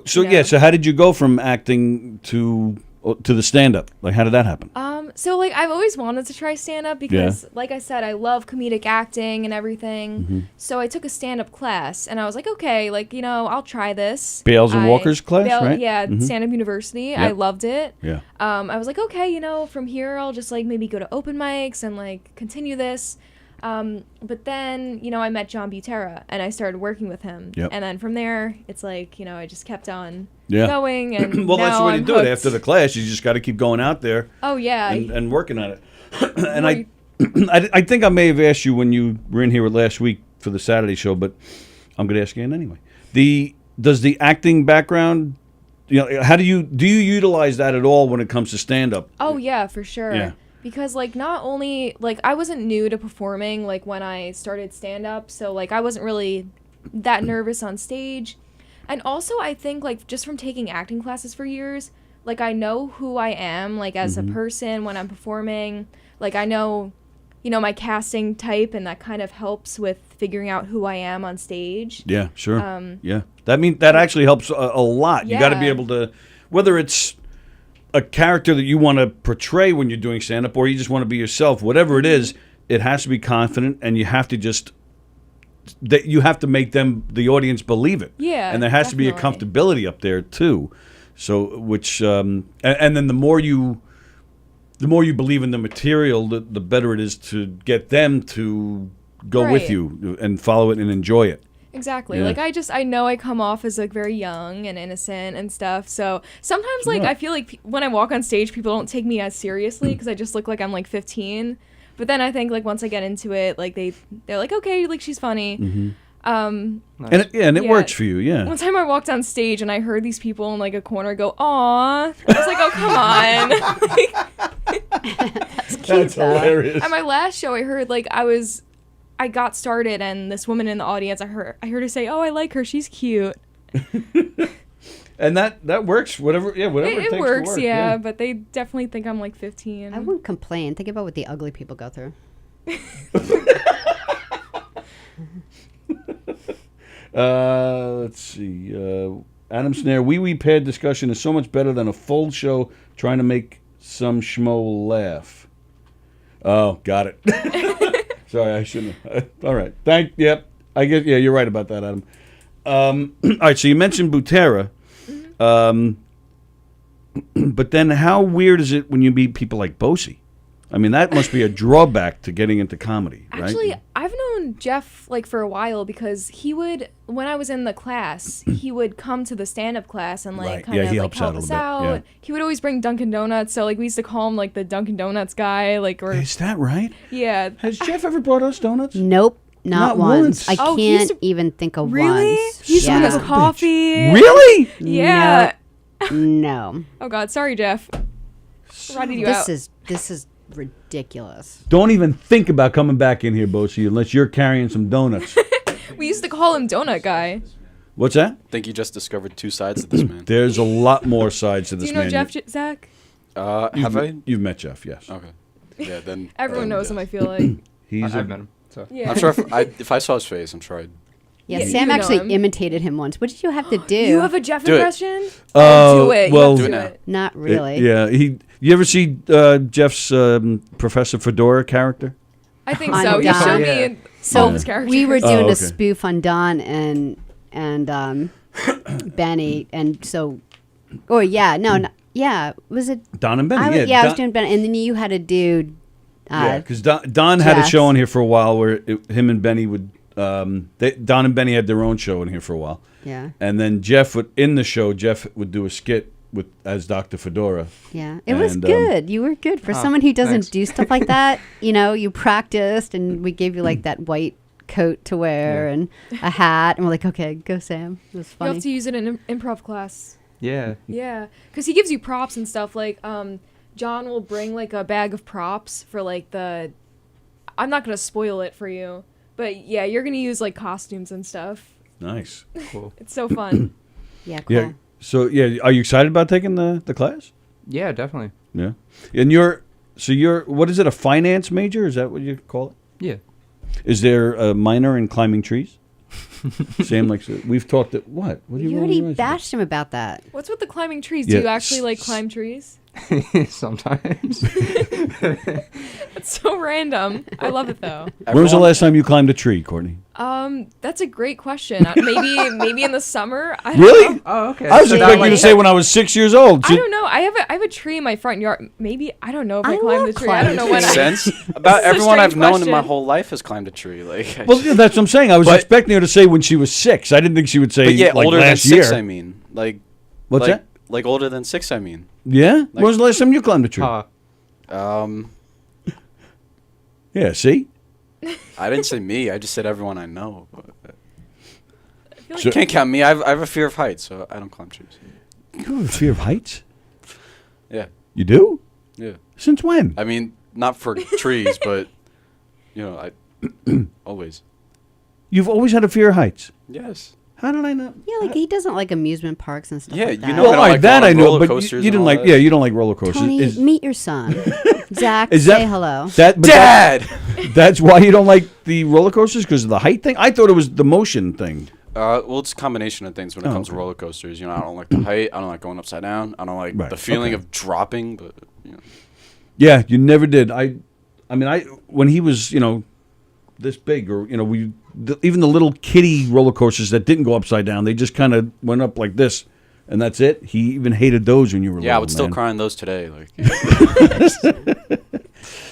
So you know. so how did you go from acting to to the stand-up? Like, how did that happen? So like I've always wanted to try stand-up because, like I said, I love comedic acting and everything. Mm-hmm. So I took a stand-up class, and I was like, okay, like I'll try this. Bales and Walker's class, right? Yeah, Mhm. stand-up university. Yep. I loved it. Yeah. I was like, okay, from here I'll just like maybe go to open mics and like continue this. But then, I met John Butera and I started working with him. Yep. And then from there, it's like, I just kept on Yeah. going. And Well, that's the now way to I'm do it. hooked. After the class, you just got to keep going out there. Oh, yeah. And working on it. And I think I may have asked you when you were in here last week for the Saturday show, but I'm going to ask you again anyway. Does the acting background, how do you utilize that at all when it comes to stand-up? Oh, yeah, for sure. Yeah. Because, like, not only, like, I wasn't new to performing, like, when I started stand-up, so, like, I wasn't really that nervous on stage. And also, I think, like, just from taking acting classes for years, like, I know who I am, like, as a person when I'm performing. Like, I know, my casting type, and that kind of helps with figuring out who I am on stage. Yeah, sure. Yeah. That actually helps a lot. You got to be Yeah. able to, whether it's a character that you want to portray when you're doing stand-up or you just want to be yourself, whatever it is, it has to be confident, and you have to make the audience believe it. Yeah, and there has to be a comfortability up there too. So and then the more you believe in the material, the better it is to get them to go with Right. you and follow it and enjoy it. Exactly. Yeah. Like, I know I come off as, like, very young and innocent and stuff. So sometimes, like, I feel like when I walk on stage, people don't take me as seriously because I just look like I'm, like, 15. But then I think, like, once I get into it, like, they're like, okay, like, she's funny. Mm-hmm. And it works for you, yeah. One time I walked on stage and I heard these people in, like, a corner go, aw. I was like, oh, come on. That's hilarious. At my last show, I heard, like, I got started, and this woman in the audience, I heard her say, "Oh, I like her. She's cute." And that works. Whatever it takes it works, to work. yeah. But they definitely think I'm like 15. I wouldn't complain. Think about what the ugly people go through. Let's see. Adam Snare, wee pad discussion is so much better than a full show trying to make some schmo laugh. Oh, got it. Sorry, I shouldn't have. All right. Yep. I guess, yeah, you're right about that, Adam. All right, so you mentioned Butera. But then how weird is it when you meet people like Bosey? I mean, that must be a drawback to getting into comedy, right? Actually, I've known Jeff, like, for a while because he would, when I was in the class, he would come to the stand-up class and, like, Right. kind Yeah, of, he like, helps out help a us little out. bit, yeah. He would always bring Dunkin' Donuts, so, like, we used to call him, like, the Dunkin' Donuts guy, like, or... Is that right? Yeah. Has Jeff ever brought us donuts? Nope, not once. I Oh, he used can't even think of Really? once. He used to bring us Yeah. coffee. Really? Yeah. No. Oh, God. Sorry, Jeff. Ratted you out. This is ridiculous. Don't even think about coming back in here, Bosey, unless you're carrying some donuts. We used to call him Donut Guy. What's that? I think you just discovered two sides of this man. There's a lot more sides to Do this you know man. Jeff, Zach? Have I? You've met Jeff, yes. Okay. Yeah, then Everyone knows him, I feel like. I've met him. So. Yeah. I'm sure if I saw his face, I'm sure I'd. Yeah, Yeah, Sam you know actually him. imitated him once. What did you have to do? You have a Jeff Do it. impression? Oh, do it. well- You Do have it to do now. it. Not really. Yeah, you ever see Jeff's Professor Fedora character? I think On so. He Don. showed Yeah. me in So all of his characters. we were doing Oh, okay. a spoof on Don and Benny, and so, was it Don and Benny. I was, yeah, I was doing Benny, and then you had to do. Yeah, because Don had a Jeff. show on here for a while where him and Benny would. Don and Benny had their own show in here for a while. Yeah. And then Jeff would do a skit as Dr. Fedora. Yeah, it was And, good. You were good for someone who doesn't thanks. do stuff like that. You practiced, and we gave you like that white coat to wear and a hat, and we're like, okay, go Sam. It was You funny. have to use it in improv class. Yeah. Yeah, because he gives you props and stuff. Like, John will bring like a bag of props for like the. I'm not gonna spoil it for you, but yeah, you're gonna use like costumes and stuff. Nice. Cool. It's so fun. Yeah, cool. Yeah. So are you excited about taking the class? Yeah, definitely. Yeah. And you're what is it? A finance major? Is that what you call it? Yeah. Is there a minor in climbing trees? Sam likes it. We've talked at what? What do You roll already your eyes at? bashed him about that. What's with the climbing trees? Yeah. Do you actually like climb trees? Sometimes. It's so random. I love it though. When was the last time you climbed a tree, Courtney? That's a great question. Maybe in the summer. I don't Really? know. Oh, okay. I was So expecting that, you to say when I was 6 years old. I don't know. I have a tree in my front yard. Maybe I don't know if I climbed the tree. I don't know when. Makes sense. This About is a everyone I've strange known in my question. whole life has climbed a tree. Like, Well, yeah, that's what I'm saying. I was expecting her to say when she was 6. I didn't think she would say but yeah, like older last than 6. year. I mean, like, What's like, that? Like older than 6. I mean. Yeah. When was the last time you climbed a tree? Yeah. See. I didn't say me. I just said everyone I know. like You can't count me. I have a fear of heights, so I don't climb trees. You have a fear of heights? Yeah. You do? Yeah. Since when? I mean, not for trees, but I always. You've always had a fear of heights. Yes. How did I not? Yeah, like he doesn't like amusement parks and stuff Yeah, like that. you know, Well, I don't all right, like that going I on know, roller but coasters you and didn't all like. that. Yeah, you don't like roller coasters. Tony, meet your son. Zach, Is say hello. Dad! That's why you don't like the roller coasters, because of the height thing. I thought it was the motion thing. Well, it's a combination of things when it comes to roller coasters. I don't like the height. I don't like going upside down. I don't like the feeling of dropping. But Yeah, you never did. I mean, when he was this big, or even the little kiddie roller coasters that didn't go upside down, they just kind of went up like this, and that's it. He even hated those when you were yeah, I little, would still man. cry on those today. Like,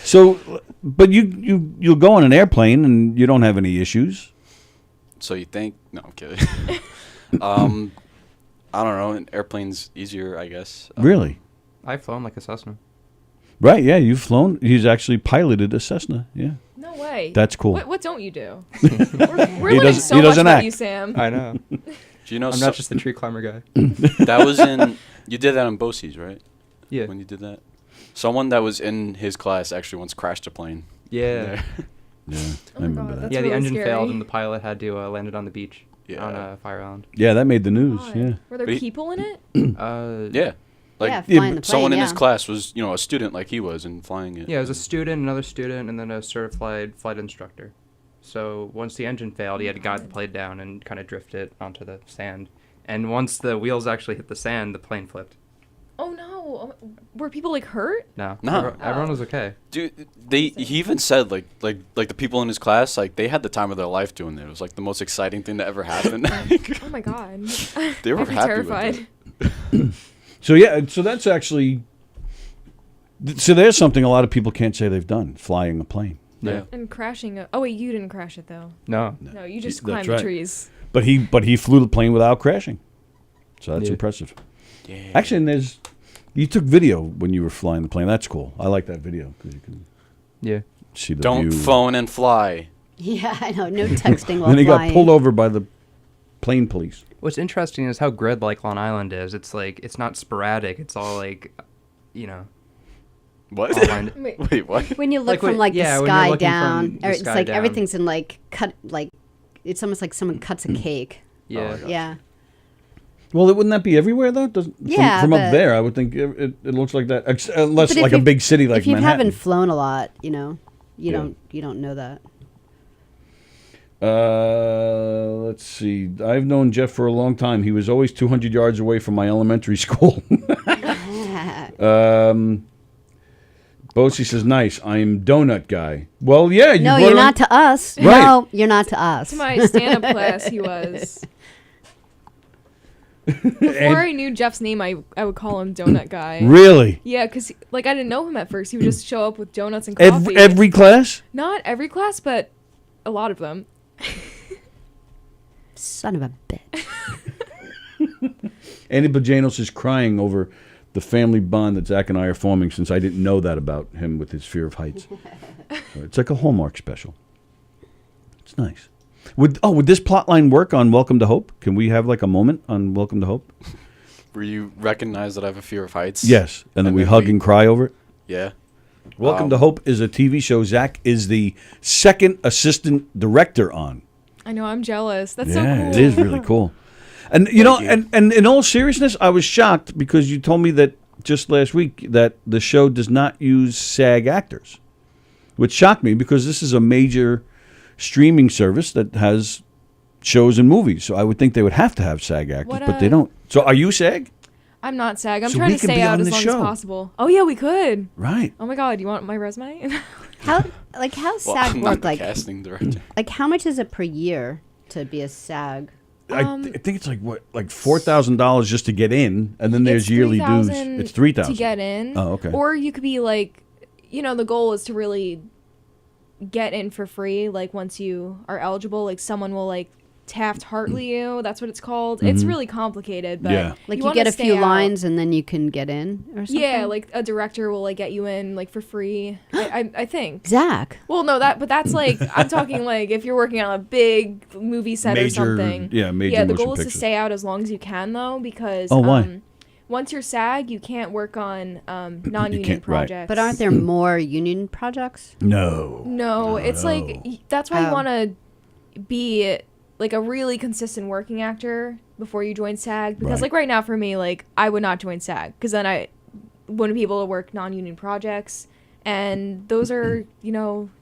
So, but you'll go on an airplane and you don't have any issues. so you think? No, I'm kidding. I don't know. An airplane's easier, I guess. Really? I've flown like a Cessna. Right? Yeah, you've flown. He's actually piloted a Cessna. Yeah. No way. That's cool. What don't you do? We're He learning doesn't- so he much doesn't about act. you, Sam. I know. Do you know? I'm not just the tree climber guy. That was in. You did that in BOCES, right? Yeah. When you did that, someone that was in his class actually once crashed a plane. Yeah. Yeah, I remember that. Yeah, the really engine scary. failed and the pilot had to land it on the beach on Yeah. Fire Island. Yeah, that made the news. God. Yeah. Were there But he- people in it? Yeah. Like Yeah, flying the plane, someone in his yeah. class was, a student like he was and flying it. Yeah, it was a student, another student, and then a certified flight instructor. So once the engine failed, he had to guide the plane down and kind of drift it onto the sand. And once the wheels actually hit the sand, the plane flipped. Oh no! Were people like hurt? No, No. everyone was okay. Dude, he even said like the people in his class, like they had the time of their life doing it. It was like the most exciting thing that ever happened. Oh my god! They were I'd be happy terrified. with it. So yeah, so that's actually. So there's something a lot of people can't say they've done: flying a plane. Yeah. And crashing. Oh wait, you didn't crash it though. No. No, you just That's climbed right. the trees. But he flew the plane without crashing. So that's Yeah. impressive. Yeah. Actually, and you took video when you were flying the plane. That's cool. I like that video because you can Yeah. see the Don't view. phone and fly. Yeah, I know. No texting while Then he flying. got pulled over by the plane police. What's interesting is how grid like Long Island is. It's like it's not sporadic. It's all like, What? all lined- Wait, what? When you look Like from when- like yeah, the when you're sky looking from down, the or it's sky like down. everything's in like cut like it's almost like someone cuts a cake. Yeah. Yeah. Well, wouldn't that be everywhere though? Yeah, from up but- there, I would think it looks like that. Unless But if like a you've- big city like if you Manhattan. haven't flown a lot, you Yeah. don't know that. Let's see. I've known Jeff for a long time. He was always 200 yards away from my elementary school. Bosie says, "Nice. I'm donut guy." Well, yeah. No, brought you're it not on- to us. Right. No, you're not to us. To my stand-up class, he was. Before I knew Jeff's name, I would call him Donut Guy. Really? Yeah, because I didn't know him at first. He would just show up with donuts and coffee. Every class? Not every class, but a lot of them. Son of a bitch. Andy Bajanos is crying over the family bond that Zach and I are forming since I didn't know that about him with his fear of heights. So it's like a Hallmark special. It's nice. Would this plot line work on Welcome to Hope? Can we have like a moment on Welcome to Hope? Where you recognize that I have a fear of heights? Yes, and then we hug and cry over it. Yeah. Welcome to Hope is a TV show Zach is the second assistant director on. I know, I'm jealous. That's so cool. Yeah, it is really cool. And and in all seriousness, I was shocked because you told me that just last week that the show does not use SAG actors, which shocked me because this is a major streaming service that has shows and movies. So I would think they would have to have SAG actors, but they don't. So are you SAG? I'm not SAG. I'm So trying we to could stay be out on as the long show. as possible. Oh yeah, we could. Right. Oh my god, you want my resume? How SAG I'm work? not the Like casting director. like how much is it per year to be a SAG? I think it's like $4,000 just to get in, and then there's yearly dues. It's $3,000 to get in. Oh, okay. Or you could be like, the goal is to really get in for free. Like once you are eligible, like someone will like Taft-Hartley you. That's what it's called. It's really complicated, but Like you get a few lines and then you can get in or something. Yeah, like a director will like get you in like for free. I think. Zach. Well, no, that's like I'm talking like if you're working on a big movie set or something. Yeah, major Yeah, the motion goal is to pictures. stay out as long as you can though, because why? once you're SAG, you can't work on non-union can't, right. projects. But aren't there more union projects? No, it's like that's why you want to be like a really consistent working actor before you join SAG, because like right now for me, like I would not join SAG because then I wouldn't be able to work non-union projects, and those are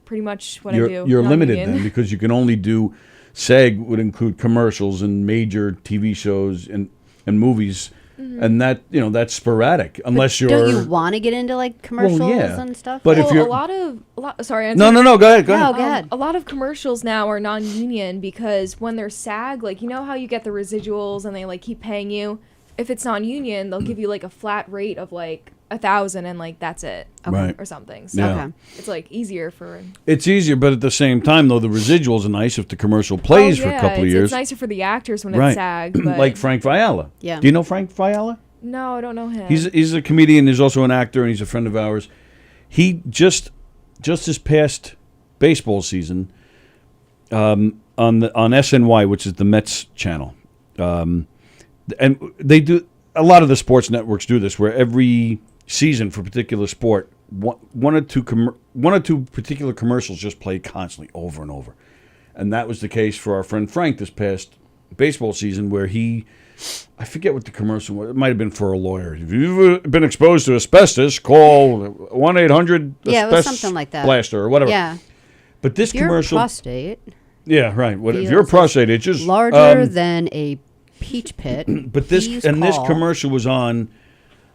pretty much what I do. You're limited non-union. then because you can only do SAG would include commercials and major TV shows and movies. And that that's sporadic unless you're. Don't you want to get into like commercials and stuff? But if you're a lot of sorry. No, go ahead. Go ahead. A lot of commercials now are non-union because when they're SAG, like how you get the residuals and they like keep paying you. If it's non-union, they'll give you like a flat rate of like 1,000 and like that's it, Right. or something. So Yeah. it's like easier for. It's easier, but at the same time, though, the residuals are nice if the commercial plays for a couple of years. It's nicer for the actors when Right. it's SAG. But Like Frank Fiala. Yeah. Do you know Frank Fiala? No, I don't know him. He's a comedian. He's also an actor, and he's a friend of ours. He just this past baseball season on SNY, which is the Mets channel, and they do a lot of the sports networks do this, where every season for a particular sport, one or two particular commercials just play constantly over and over, and that was the case for our friend Frank this past baseball season, where I forget what the commercial was. It might have been for a lawyer. If you've been exposed to asbestos, call 1-800 Yeah, it was something like that. Blaster or whatever. Yeah. But this Your commercial, prostate. yeah, right. What if your prostate itches? Larger than a peach pit. But this please this call. commercial was on.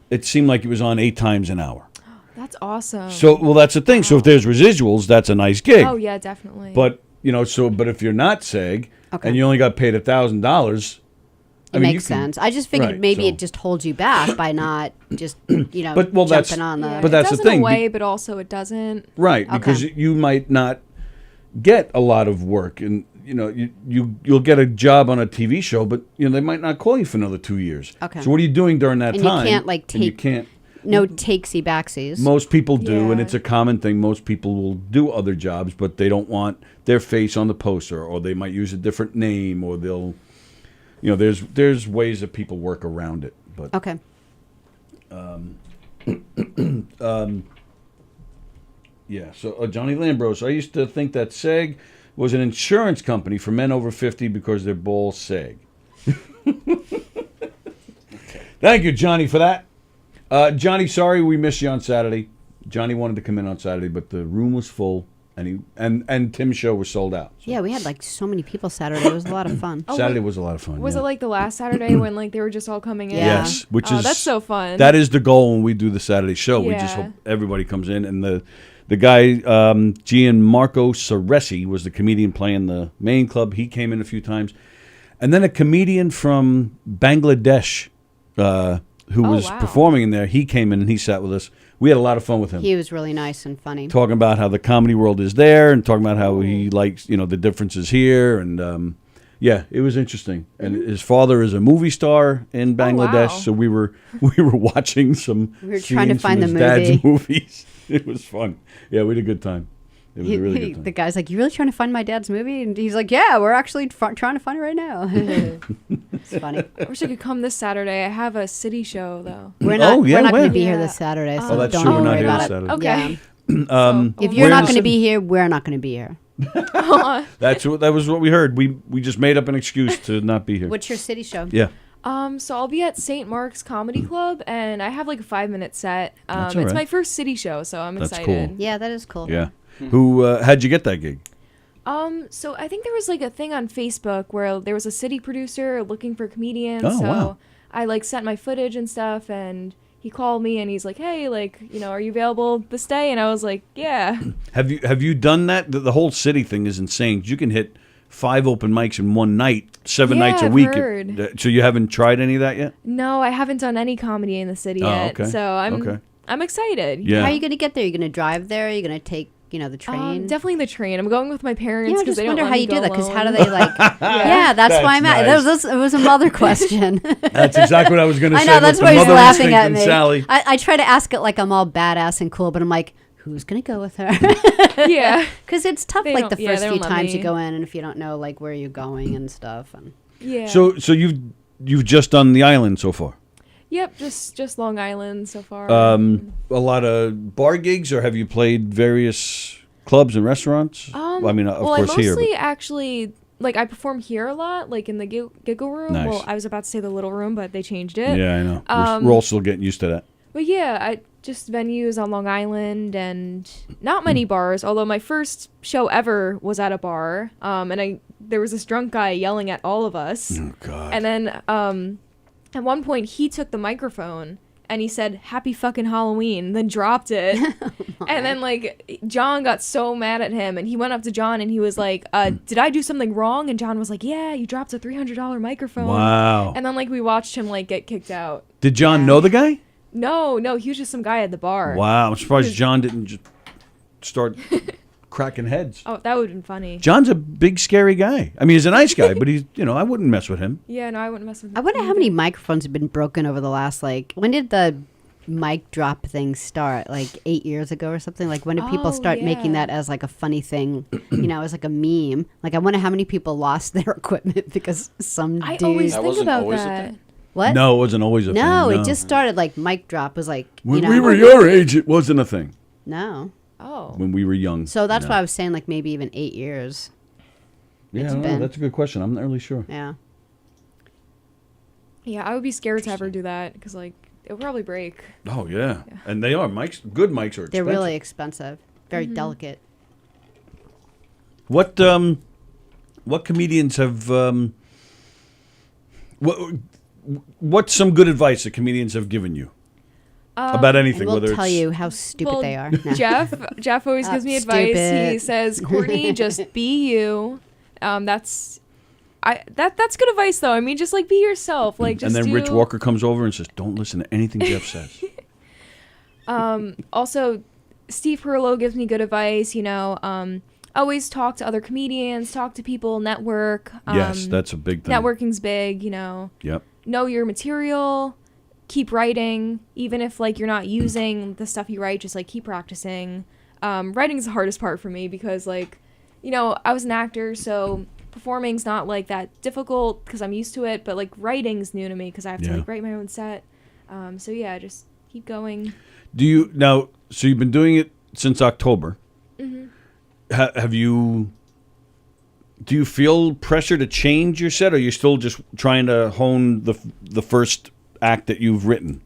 It seemed like it was on 8 times an hour. That's awesome. So that's the thing. So if there's residuals, that's a nice gig. Oh yeah, definitely. But but if you're not SAG and you only got paid $1,000. It makes sense. I just figured right, maybe so- it just holds you back by not just But, jumping on the. But that's it does the thing. in a way, but also it doesn't. Right, because you might not get a lot of work, and you'll get a job on a TV show, but they might not call you for another 2 years. Okay. So what are you doing during that And time? you can't like And you take can't. no takesy backsies. Most people do, and Yeah. it's a common thing. Most people will do other jobs, but they don't want their face on the poster, or they might use a different name, or they'll. There's ways that people work around it, but Okay. Yeah. So Johnny Lambros, I used to think that SAG was an insurance company for men over 50 because their balls sag. Thank you, Johnny, for that. Johnny, sorry we missed you on Saturday. Johnny wanted to come in on Saturday, but the room was full, and Tim's show was sold out. Yeah, we had like so many people Saturday. It was a lot of fun. Saturday was a lot of fun. Was yeah. it like the last Saturday when like they were just all coming in? Yes, which is that's so fun. That is the goal when we do the Saturday show. We just Yeah. hope everybody comes in, and the guy Gianmarco Ceresi was the comedian playing the main club. He came in a few times, and then a comedian from Bangladesh who was performing in there. He came in and he sat with us. We had a lot of fun with him. He was really nice and funny. Talking about how the comedy world is there, and talking about how he likes the differences here, and yeah, it was interesting. And his father is a movie star in Bangladesh, so we were watching some. We were trying to scenes from find the his dad's movie. movies. It was fun. Yeah, we had a good time. It was a really good time. The guy's like, "You really trying to find my dad's movie?" And he's like, "Yeah, we're actually trying to find it right now." It's funny. I wish I could come this Saturday. I have a city show though. We're not. Oh, yeah, we're not going when? to be here Yeah. this Saturday, so Oh, that's don't true. We're not worry here about this it. Saturday. Okay. Yeah. If Where you're in not the going to city? be here, we're not going to be here. That was what we heard. We just made up an excuse to not be here. What's your city show? Yeah. So I'll be at St. Mark's Comedy Club, and I have like a 5-minute set. That's all It's right. my first city show, so I'm That's excited. cool. Yeah, that is cool. Yeah. How'd you get that gig? So I think there was like a thing on Facebook where there was a city producer looking for comedians. Oh, so wow. I like sent my footage and stuff, and he called me and he's like, "Hey, like, are you available this day?" And I was like, "Yeah." Have you done that? The whole city thing is insane. You can hit 5 open mics in one night, 7 nights a I've week. heard. So you haven't tried any of that yet? No, I haven't done any comedy in the city yet. Okay. So I'm excited. Yeah. How are you going to get there? Are you going to drive there? Are you going to take, the train? Definitely the train. I'm going with my parents Yeah, I because just they don't wonder let how me you go do that. Because how do alone. they Yeah, that's why I'm at. Nice. It was a mother question. That's exactly what I was going to say. I know, that's with why the he's mother laughing at instinct me. and Sallie. I try to ask it like I'm all badass and cool, but I'm like, who's going to go with her? Yeah. Because it's tough, They like the don't- yeah, first they few don't let times you me. go in, and if you don't know like where you're going and stuff. And Yeah. So you've just done the island so far. Yep, just Long Island so far. A lot of bar gigs, or have you played various clubs and restaurants? Of course I here. mostly actually like I perform here a lot, like in the giggle room. Nice. Well, I was about to say the little room, but they changed But, it. yeah, I know. We're all still getting used to that. But yeah, I just venues on Long Island and not many bars. Although my first show ever was at a bar, and there was this drunk guy yelling at all of us. Oh God! And then at one point he took the microphone and he said "Happy fucking Halloween," then dropped it. And then like John got so mad at him, and he went up to John and he was like, "Did I do something wrong?" And John was like, "Yeah, you dropped a $300 microphone." Wow. And then like we watched him like get kicked out. Did John know the guy? No, he was just some guy at the bar. Wow, I'm surprised John didn't just start cracking heads. Oh, that would have been funny. John's a big, scary guy. I mean, he's a nice guy, but he's, I wouldn't mess with him. Yeah, no, I wouldn't mess with him. I wonder how many microphones have been broken over the last when did the mic drop thing start? Like 8 years ago or something? Like when did people start making that as like a funny thing? As like a meme. Like I wonder how many people lost their equipment because some dude. I always think about that. What? No, it wasn't always a thing. No, it just started like mic drop was like When we were your age, it wasn't a thing. No. Oh. When we were young. So that's why I was saying like maybe even 8 years. Yeah, I don't know. That's a good question. I'm not really sure. Yeah. Yeah, I would be scared to ever do that because like it'll probably break. Oh yeah. And they are mics. Good mics are expensive. They're really expensive. Very delicate. What comedians have what's some good advice that comedians have given you about anything? We'll whether tell it's you how stupid they are. No. Jeff always gives me advice. Stupid. He says, "Courtney, just be you." That's good advice though. I mean, just like be yourself. Like just. And then Rich Walker comes over and says, "Don't listen to anything Jeff says." Also, Steve Perlow gives me good advice. Always talk to other comedians, talk to people, network. Yes, that's a big thing. Networking's big. Yep. Know your material. Keep writing, even if like you're not using the stuff you write. Just like keep practicing. Writing is the hardest part for me because like, I was an actor, so performing's not like that difficult because I'm used to it. But like writing's new to me because I have to like write my own set. So yeah, just keep going. Do you now? So you've been doing it since October. Mm-hmm. Do you feel pressure to change your set, or are you still just trying to hone the first act that you've written?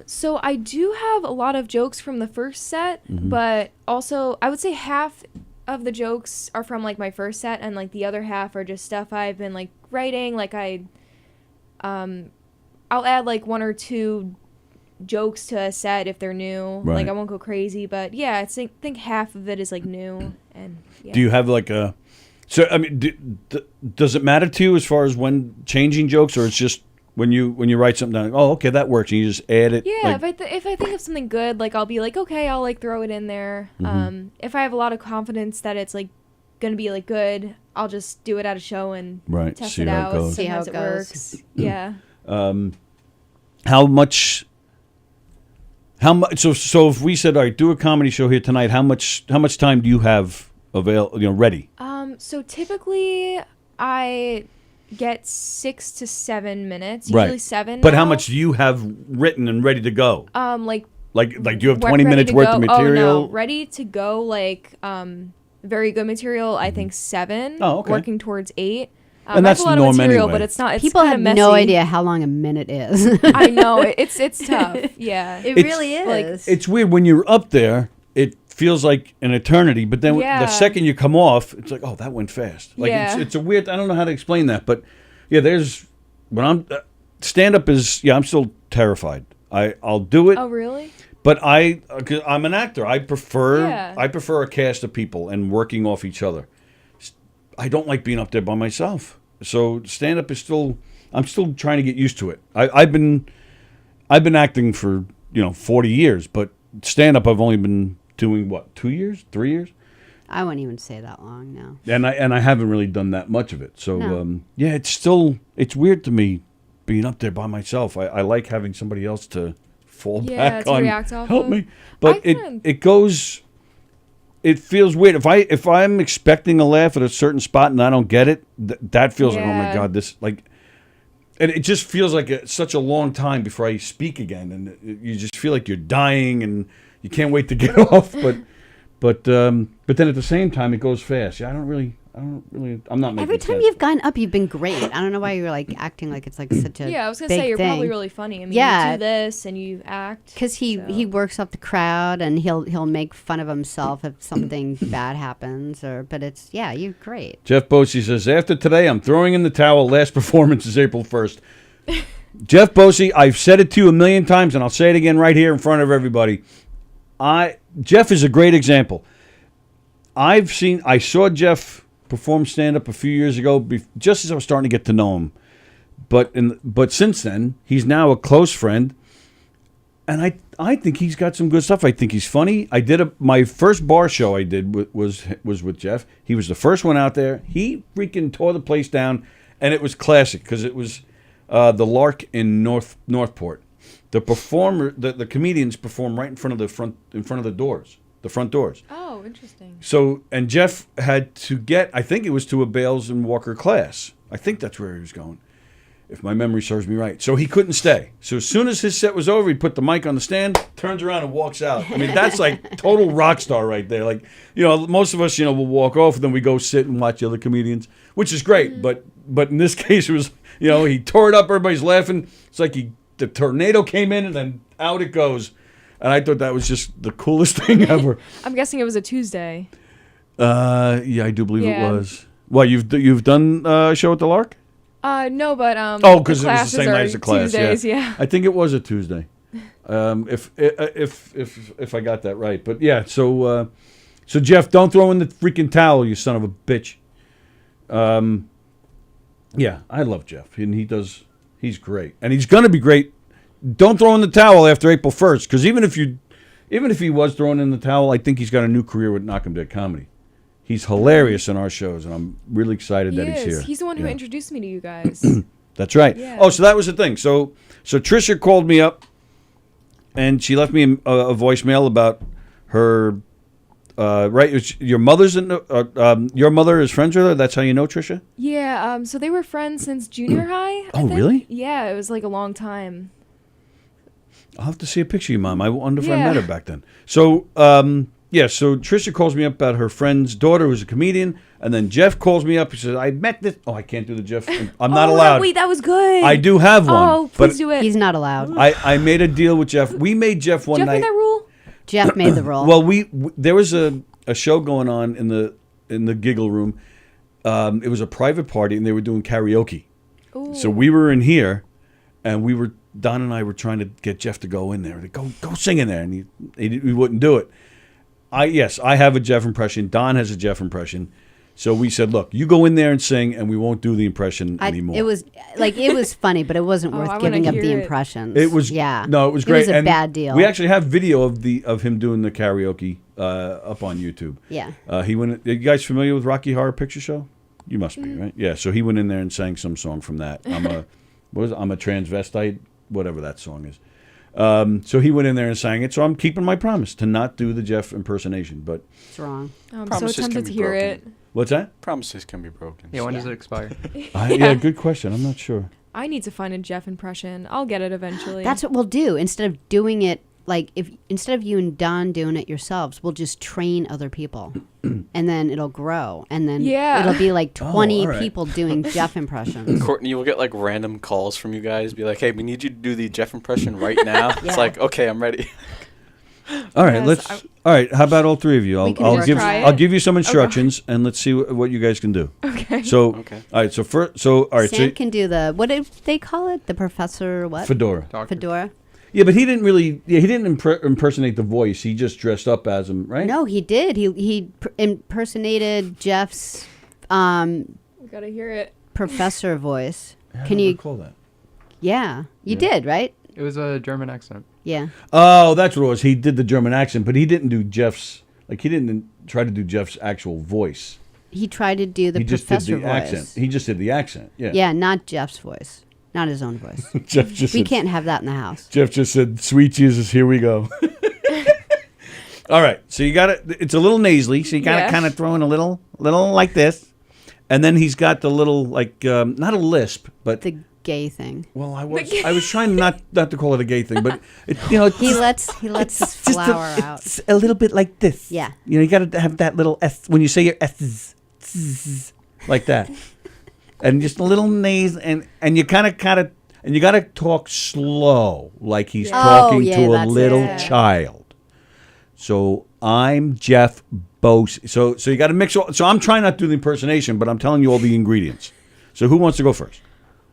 So I do have a lot of jokes from the first set, but also I would say half of the jokes are from like my first set, and like the other half are just stuff I've been like writing. Like I'll add like 1 or 2 jokes to a set if they're new. Right. Like I won't go crazy, but yeah, I think half of it is like new. And yeah. Do you have like a? So I mean, does it matter to you as far as when changing jokes, or it's just when you write something down? Oh, okay, that works, and you just add it. Yeah, like, if I think of something good, like I'll be like, okay, I'll like throw it in there. If I have a lot of confidence that it's like gonna be like good, I'll just do it at a show and test see it how out. it goes. See how Sometimes it it goes. works. Yeah. How much? So if we said, all right, do a comedy show here tonight, how much time do you have ready? So typically I get 6 to 7 minutes. Right. Usually 7. But how now. much do you have written and ready to go? Like do you have 20 ready minutes to worth go- of material? Oh, no. Ready to go, like very good material, I think 7. Oh, okay. Working towards 8. And that's I have a lot the of norm material, anyway. but it's not. It's People kinda have messy. no idea how long a minute is. I know it's tough. Yeah, It It's- really is. like, It's weird when you're up there. It feels like an eternity, but then Yeah. the second you come off, it's like, oh, that went fast. Like Yeah. it's a weird. I don't know how to explain that, but yeah, there's when I'm stand up is I'm still terrified. I'll do it. Oh, really? But I'm an actor. I prefer Yeah. a cast of people and working off each other. I don't like being up there by myself. So stand up is still. I'm still trying to get used to it. I've been acting for 40 years, but stand up I've only been doing what 2 years, 3 years. I wouldn't even say that long, no. And I haven't really done that much of it. So No. yeah, it's weird to me being up there by myself. I like having somebody else to fall back to on. react off Help of. me. But it feels weird. If I'm expecting a laugh at a certain spot and I don't get it, that feels like, oh my God, this like, and it just feels like such a long time before I speak again, and you just feel like you're dying and you can't wait to get off. But then at the same time, it goes fast. Yeah, I don't really. I'm not making Every time sense. you've gone up, you've been great. I don't know why you're like acting like it's like such a Yeah, I was gonna big say you're thing. probably really funny. I mean, Yeah. you do this and you act. Because he works up the crowd and he'll make fun of himself if something bad happens but you're great. Jeff Bosey says, after today, I'm throwing in the towel. Last performance is April 1st. Jeff Bosey, I've said it to you a million times, and I'll say it again right here in front of everybody. Jeff is a great example. I saw Jeff perform stand-up a few years ago, just as I was starting to get to know him. But since then, he's now a close friend, and I think he's got some good stuff. I think he's funny. I did my first bar show I did was with Jeff. He was the first one out there. He freaking tore the place down, and it was classic because it was the Lark in Northport. The comedians perform right in front of the front doors. Oh, interesting. So, and Jeff had to get, I think it was to a Bales and Walker class. I think that's where he was going, if my memory serves me right. So he couldn't stay. So as soon as his set was over, he put the mic on the stand, turns around and walks out. I mean, that's like total rock star right there. Like, most of us, will walk off and then we go sit and watch the other comedians, which is great. But in this case, it was, he tore it up. Everybody's laughing. It's like the tornado came in and then out it goes. And I thought that was just the coolest thing ever. I'm guessing it was a Tuesday. Yeah, I do believe it was. Well, you've done a show at the Lark? No, but because it was the same night as the class. Tuesdays, yeah. I think it was a Tuesday. If I got that right, but yeah. So Jeff, don't throw in the freaking towel, you son of a bitch. Yeah, I love Jeff, and he's great, and he's gonna be great. Don't throw in the towel after April 1st, because even if he was throwing in the towel, I think he's got a new career with Knockem Dead Comedy. He's hilarious in our shows, and I'm really excited that he's here. He's the one who introduced me to you guys. That's right. Yeah. Oh, so that was the thing. So Trisha called me up, and she left me a voicemail about her. Right, your mother's your mother is friends with her. That's how you know Trisha. Yeah. So they were friends since junior high. Oh, really? Yeah, it was like a long time. I'll have to see a picture of you, Mom. I wonder if I met her back then. So, so Trisha calls me up about her friend's daughter who's a comedian, and then Jeff calls me up. He says, I met this... Oh, I can't do the Jeff. I'm not allowed. Wait, that was good. I do have one. Oh, please do it. He's not allowed. I made a deal with Jeff. We made Jeff one night. Jeff made that rule? Jeff made the rule. Well, there was a show going on in the Giggle Room. It was a private party, and they were doing karaoke. Ooh. So we were in here, and Don and I were trying to get Jeff to go in there. Go sing in there, and he wouldn't do it. I have a Jeff impression. Don has a Jeff impression. So we said, look, you go in there and sing, and we won't do the impression anymore. It was funny, but it wasn't worth giving up the impressions. It was No, it was great. It was a bad deal. We actually have video of him doing the karaoke up on YouTube. Yeah. He went. Are you guys familiar with Rocky Horror Picture Show? You must be, right? Yeah. So he went in there and sang some song from that. I'm a transvestite. Whatever that song is. So he went in there and sang it. So I'm keeping my promise to not do the Jeff impersonation. But it's wrong. I'm so tempted to hear it. What's that? Promises can be broken. Yeah, when does it expire? Yeah, good question. I'm not sure. I need to find a Jeff impression. I'll get it eventually. That's what we'll do. Instead of doing it, instead of you and Don doing it yourselves, we'll just train other people. And then it'll grow. And then it'll be like 20 people doing Jeff impressions. Courtney will get like random calls from you guys. Be like, hey, we need you to do the Jeff impression right now. It's like, okay, I'm ready. All right, Yes, all right, how about all three of you? I'll give you some instructions, and let's see what you guys can do. Okay. So, all right. All right. Sam can do what did they call it? The professor what? Fedora. Fedora. Yeah, but he didn't really. Yeah, he didn't impersonate the voice. He just dressed up as him, right? No, he did. He impersonated Jeff's. We gotta hear it. Professor voice. Can you recall that? Yeah, you did, right? It was a German accent. Yeah. Oh, that's what it was. He did the German accent, but he didn't do Jeff's. Like he didn't try to do Jeff's actual voice. He tried to do the professor voice. Accent. He just did the accent. Yeah. Yeah, not Jeff's voice. Not his own voice. Jeff just. We can't have that in the house. Jeff just said, "Sweet Jesus, here we go." All right, so you got it. It's a little nasally, so you got to kind of throw in a little like this, and then he's got the little like not a lisp, but the gay thing. Well, I was trying not to call it a gay thing, but he lets his flower out. It's a little bit like this. Yeah. You got to have that little S when you say your S's, like that, and just a little naze, and you kind of and you got to talk slow, like he's talking to a little child. So I'm Jeff Bose. So you got to mix. So I'm trying not to do the impersonation, but I'm telling you all the ingredients. So who wants to go first?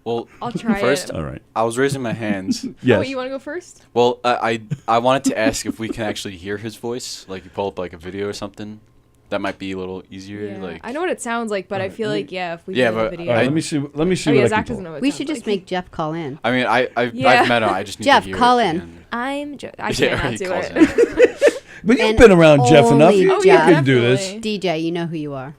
Well, I'll try first, it. All right. I was raising my hands. Yes. Oh, you want to go first? Well, I wanted to ask if we can actually hear his voice. Like you pull up like a video or something. That might be a little easier. Yeah. Like I know what it sounds like, but I feel like if we yeah, do the but video. All right, let me see. Let me see Oh, yeah, what Zach I can doesn't know pull. what it We sounds should just like. make Jeff call in. I mean, I've met him. I just need Jeff, to hear call it in. again. I cannot do calls it. But you've And been around Jeff enough. only You Jeff. can do this. DJ, you know who you are.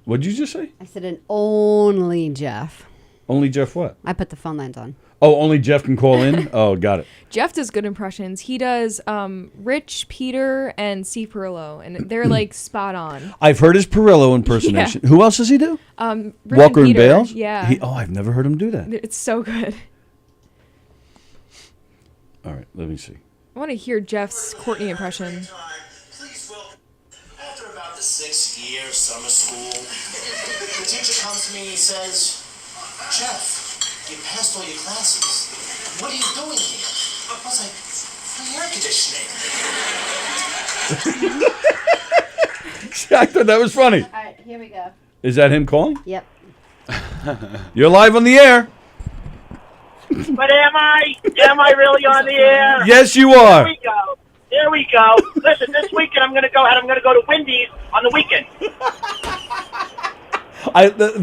What'd you just say? I said an only Jeff. Only Jeff what? I put the phone lines on. Oh, only Jeff can call in? Oh, got it. Jeff does good impressions. He does Rich, Peter, and C. Perillo, and they're like spot on. I've heard his Perillo impersonation. Who else does he do? Rich Walker and Peter. Bales? Yeah. I've never heard him do that. It's so good. All right, let me see. I want to hear Jeff's Courtney impression. After about the 6th year of summer school, the teacher comes to me and he says, "Jeff, you passed all your classes. What are you doing here?" I was like, "The air conditioning." I thought that was funny. All right, here we go. Is that him calling? Yep. You're live on the air. But am I? Am I really on the air? Yes, you are. Here we go. Here we go. Listen, this weekend I'm going to go ahead. I'm going to go to Wendy's on the weekend.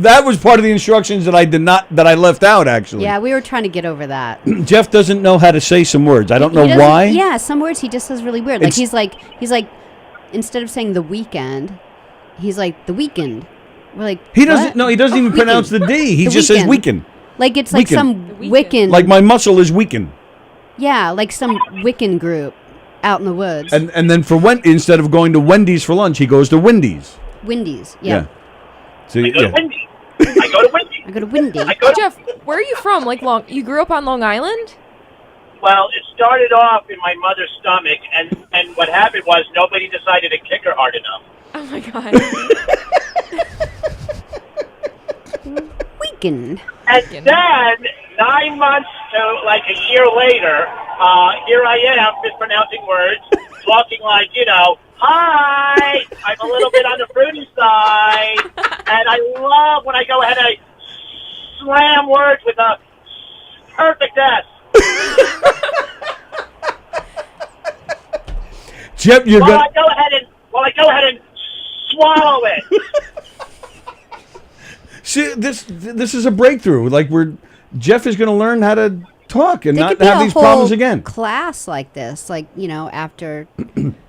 That was part of the instructions that I left out, actually. Yeah, we were trying to get over that. Jeff doesn't know how to say some words. I don't know doesn't- why. Yeah, some words he just says really weird. Like It's- he's like instead of saying the weekend, he's like the weekend. We're like He doesn't. what? No, he doesn't even Weekend. pronounce the D. He The just says weekend. Like it's like Weekend. some Wiccan. Like my muscle is weakened. Yeah, like some Wiccan group out in the woods. And then instead of going to Wendy's for lunch, he goes to Wendy's. Wendy's. Yeah. So I go to Wendy's. I go to Wendy's. I go to Wendy's. Jeff, where are you from? Like you grew up on Long Island? Well, it started off in my mother's stomach, and what happened was nobody decided to kick her hard enough. Oh my god. Weekend. And then 9 months to like a year later, here I am mispronouncing words, talking like, hi, I'm a little bit on the fruity side, and I love when I go ahead and I slam words with a perfect S. Jeff, you're While gonna. I go ahead and swallow it. See, this is a breakthrough. Like Jeff is going to learn how to talk and There not could be have a these problems whole again. Class like this, like after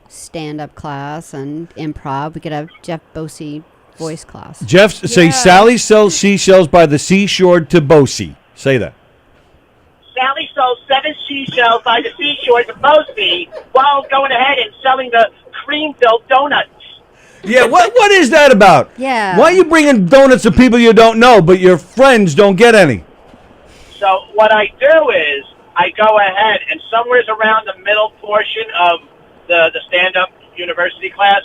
stand-up class and improv, we could have Jeff Bosey voice class. Jeff, say Sallie sells seashells by the seashore to Bosey. Say that. Sallie sold 7 seashells by the seashore to Bosey while going ahead and selling the cream-filled donuts. Yeah, what is that about? Yeah. Why are you bringing donuts to people you don't know, but your friends don't get any? So what I do is I go ahead and somewhere around the middle portion of the stand-up university class,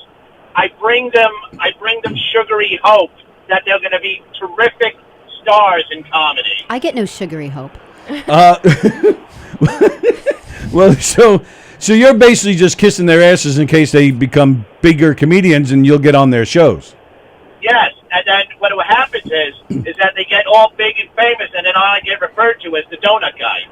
I bring them sugary hope that they're going to be terrific stars in comedy. I get no sugary hope. Well, so So you're basically just kissing their asses in case they become bigger comedians and you'll get on their shows. Yes, and then what happens is that they get all big and famous, and then I get referred to as the donut guy.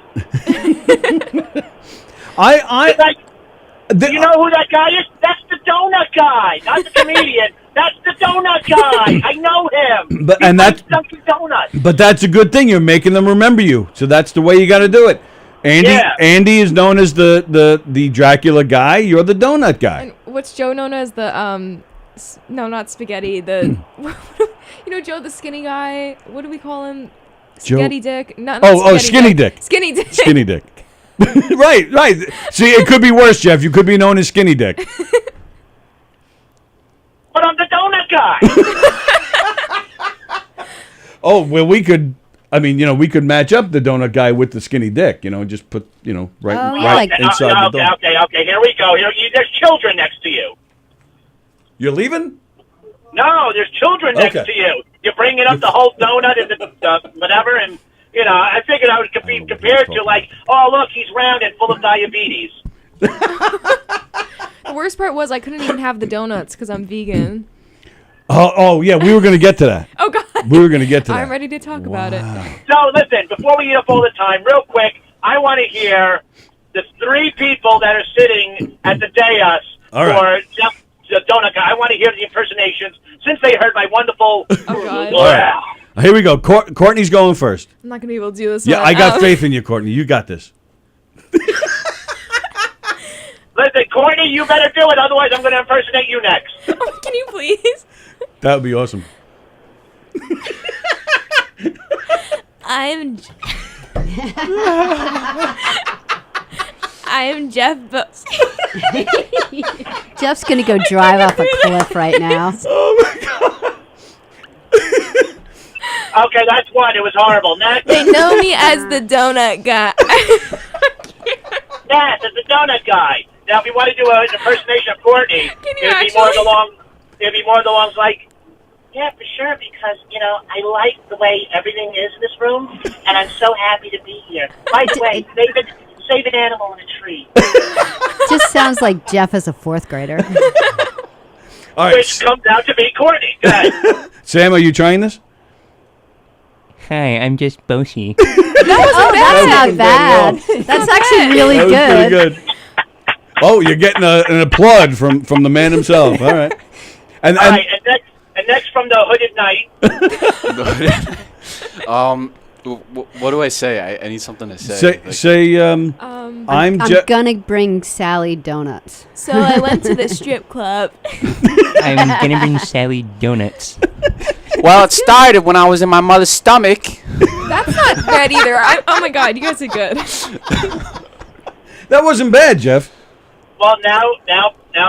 Do you know who that guy is? That's the donut guy, not the comedian. That's the donut guy. I know him. That's Dunkin' Donuts. But that's a good thing. You're making them remember you. So that's the way you got to do it. Andy is known as the Dracula guy. You're the donut guy. And what's Joe known as? The no, not spaghetti. The Joe, the skinny guy. What do we call him? Spaghetti Dick. Not Skinny Dick. Skinny Dick. Skinny Dick. right. See, it could be worse, Jeff. You could be known as Skinny Dick. But I'm the donut guy. Oh, well, we could. I mean, we could match up the donut guy with the Skinny Dick. Just put, right inside the donut. Okay. Here we go. There's children next to you. You're leaving? No, there's children next to you. You're bringing up the whole donut and the whatever, and I figured I would be compared to oh look, he's round and full of diabetes. The worst part was I couldn't even have the donuts because I'm vegan. Oh yeah, we were going to get to that. Oh God, we were going to get to that. I'm ready to talk about it. So listen, before we eat up all the time, real quick, I want to hear the 3 people that are sitting at the dais for Jeff, the donut guy. I want to hear the impersonations since they heard my wonderful. Oh God. All right. Here we go. Courtney's going first. I'm not going to be able to do this. Yeah, I got faith in you, Courtney. You got this. Listen, Courtney, you better do it. Otherwise, I'm going to impersonate you next. Can you please? That would be awesome. I'm Jeff Jeff's going to go drive off a cliff right now. Oh, my God. Okay, that's one. It was horrible. Next. They know me as the donut guy. Yes, it's the donut guy. Now, if you want to do an impersonation of Courtney, it'd be more along the lines like, yeah, for sure, because, I like the way everything is in this room, and I'm so happy to be here. By the way, save an animal in a tree. Just sounds like Jeff is a 4th grader. All right. Which comes out to be Courtney. Sam, are you trying this? Hi, I'm just Boshi. That's not bad. That's actually really good. Pretty good. Oh, you're getting an applaud from the man himself. All right. And next from the Hooded Knight. What do I say? I need something to say. I'm gonna bring Sallie donuts. So I went to the strip club. I'm gonna bring Sallie donuts. Well, it started when I was in my mother's stomach. That's not bad either. Oh my God, you guys are good. That wasn't bad, Jeff. Well, now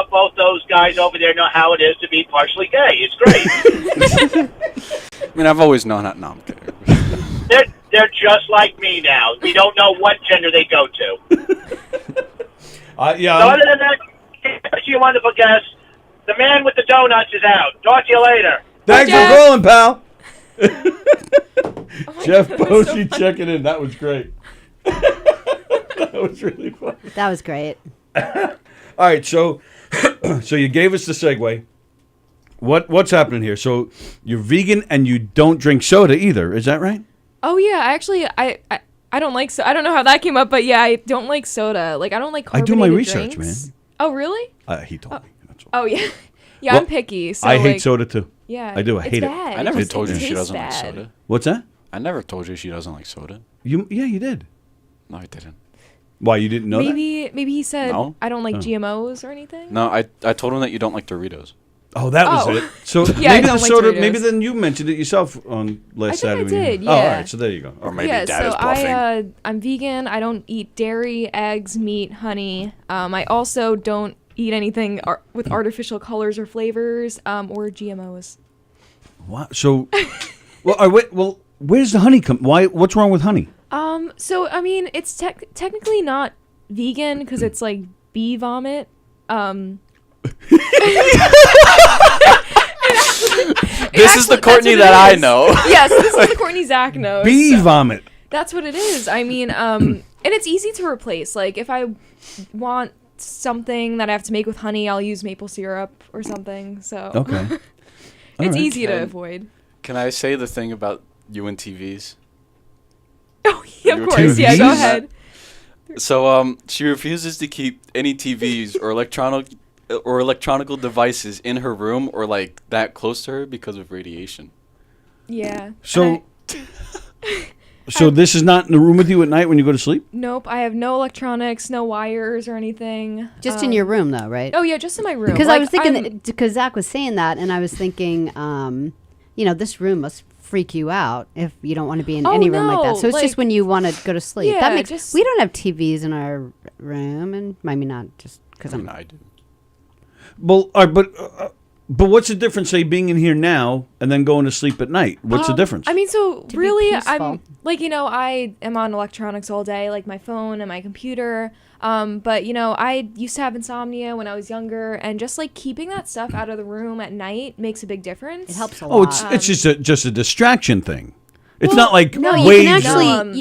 both those guys over there know how it is to be partially gay. It's great. I mean, I've always known that. No, I'm kidding. They're just like me now. We don't know what gender they go to. Yeah. So other than that, you wonderful guest. The man with the donuts is out. Talk to you later. Thanks for calling, pal. Jeff Boshi checking in. That was great. That was really fun. That was great. All right, so you gave us the segue. What's happening here? So you're vegan and you don't drink soda either. Is that right? Oh yeah, actually, I don't like I don't know how that came up, but yeah, I don't like soda. Like I don't like carbonated I do my research, drinks. man. Oh really? He told me. Oh yeah, yeah. Well, I'm picky. So I hate soda too. Yeah, I do. I hate bad. it. I never told you she doesn't like soda. What's that? I never told you she doesn't like soda. You did. No, I didn't. Why, you didn't know that? Maybe he said No? I don't like GMOs or anything. No, I told him that you don't like Doritos. Oh, that was it. So yeah, maybe the soda. Doritos. Maybe then you mentioned it yourself on last Saturday. I did. Yeah. Oh, all right. So there you go. Or maybe yeah, Dad is bluffing. I'm vegan. I don't eat dairy, eggs, meat, honey. I also don't eat anything with artificial colors or flavors or GMOs. What? So, well, where's the honey come? Why? What's wrong with honey? So I mean, it's technically not vegan because it's like bee vomit. This is the Courtney that I know. Yes, this is the Courtney Zach knows. Bee vomit. That's what it is. I mean, and it's easy to replace. Like if I want something that I have to make with honey, I'll use maple syrup or something. So Okay. it's right. easy to avoid. Can I say the thing about you and TVs? Oh, yeah, of course. Yeah, go ahead. So she refuses to keep any TVs or electronical devices in her room or like that close to her because of radiation. Yeah. So so this is not in the room with you at night when you go to sleep? Nope, I have no electronics, no wires or anything. Just in your room, though, right? Oh yeah, just in my room. Because I was thinking, because Zach was saying that, and I was thinking, this room must freak you out if you don't want to be in any room like that. So it's just when you want to go to sleep. Yeah, That makes. We don't have TVs in our room, and I mean not just because I do. Well, but what's the difference, say, being in here now and then going to sleep at night? What's the difference? I mean, so really, peaceful. I'm like, I am on electronics all day, like my phone and my computer. But I used to have insomnia when I was younger, and just like keeping that stuff out of the room at night makes a big difference. It helps a lot. It's just a distraction thing. It's not like no, waves.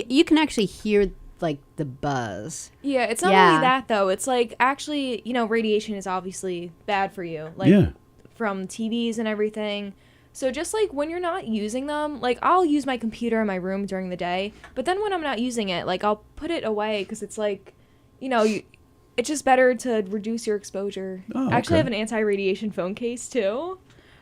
You can actually hear like the buzz. Yeah, it's not only that though. It's like actually, radiation is obviously bad for you. Like from TVs and everything. So just like when you're not using them, like I'll use my computer in my room during the day, but then when I'm not using it, like I'll put it away because it's like, it's just better to reduce your exposure. I actually have an anti-radiation phone case too.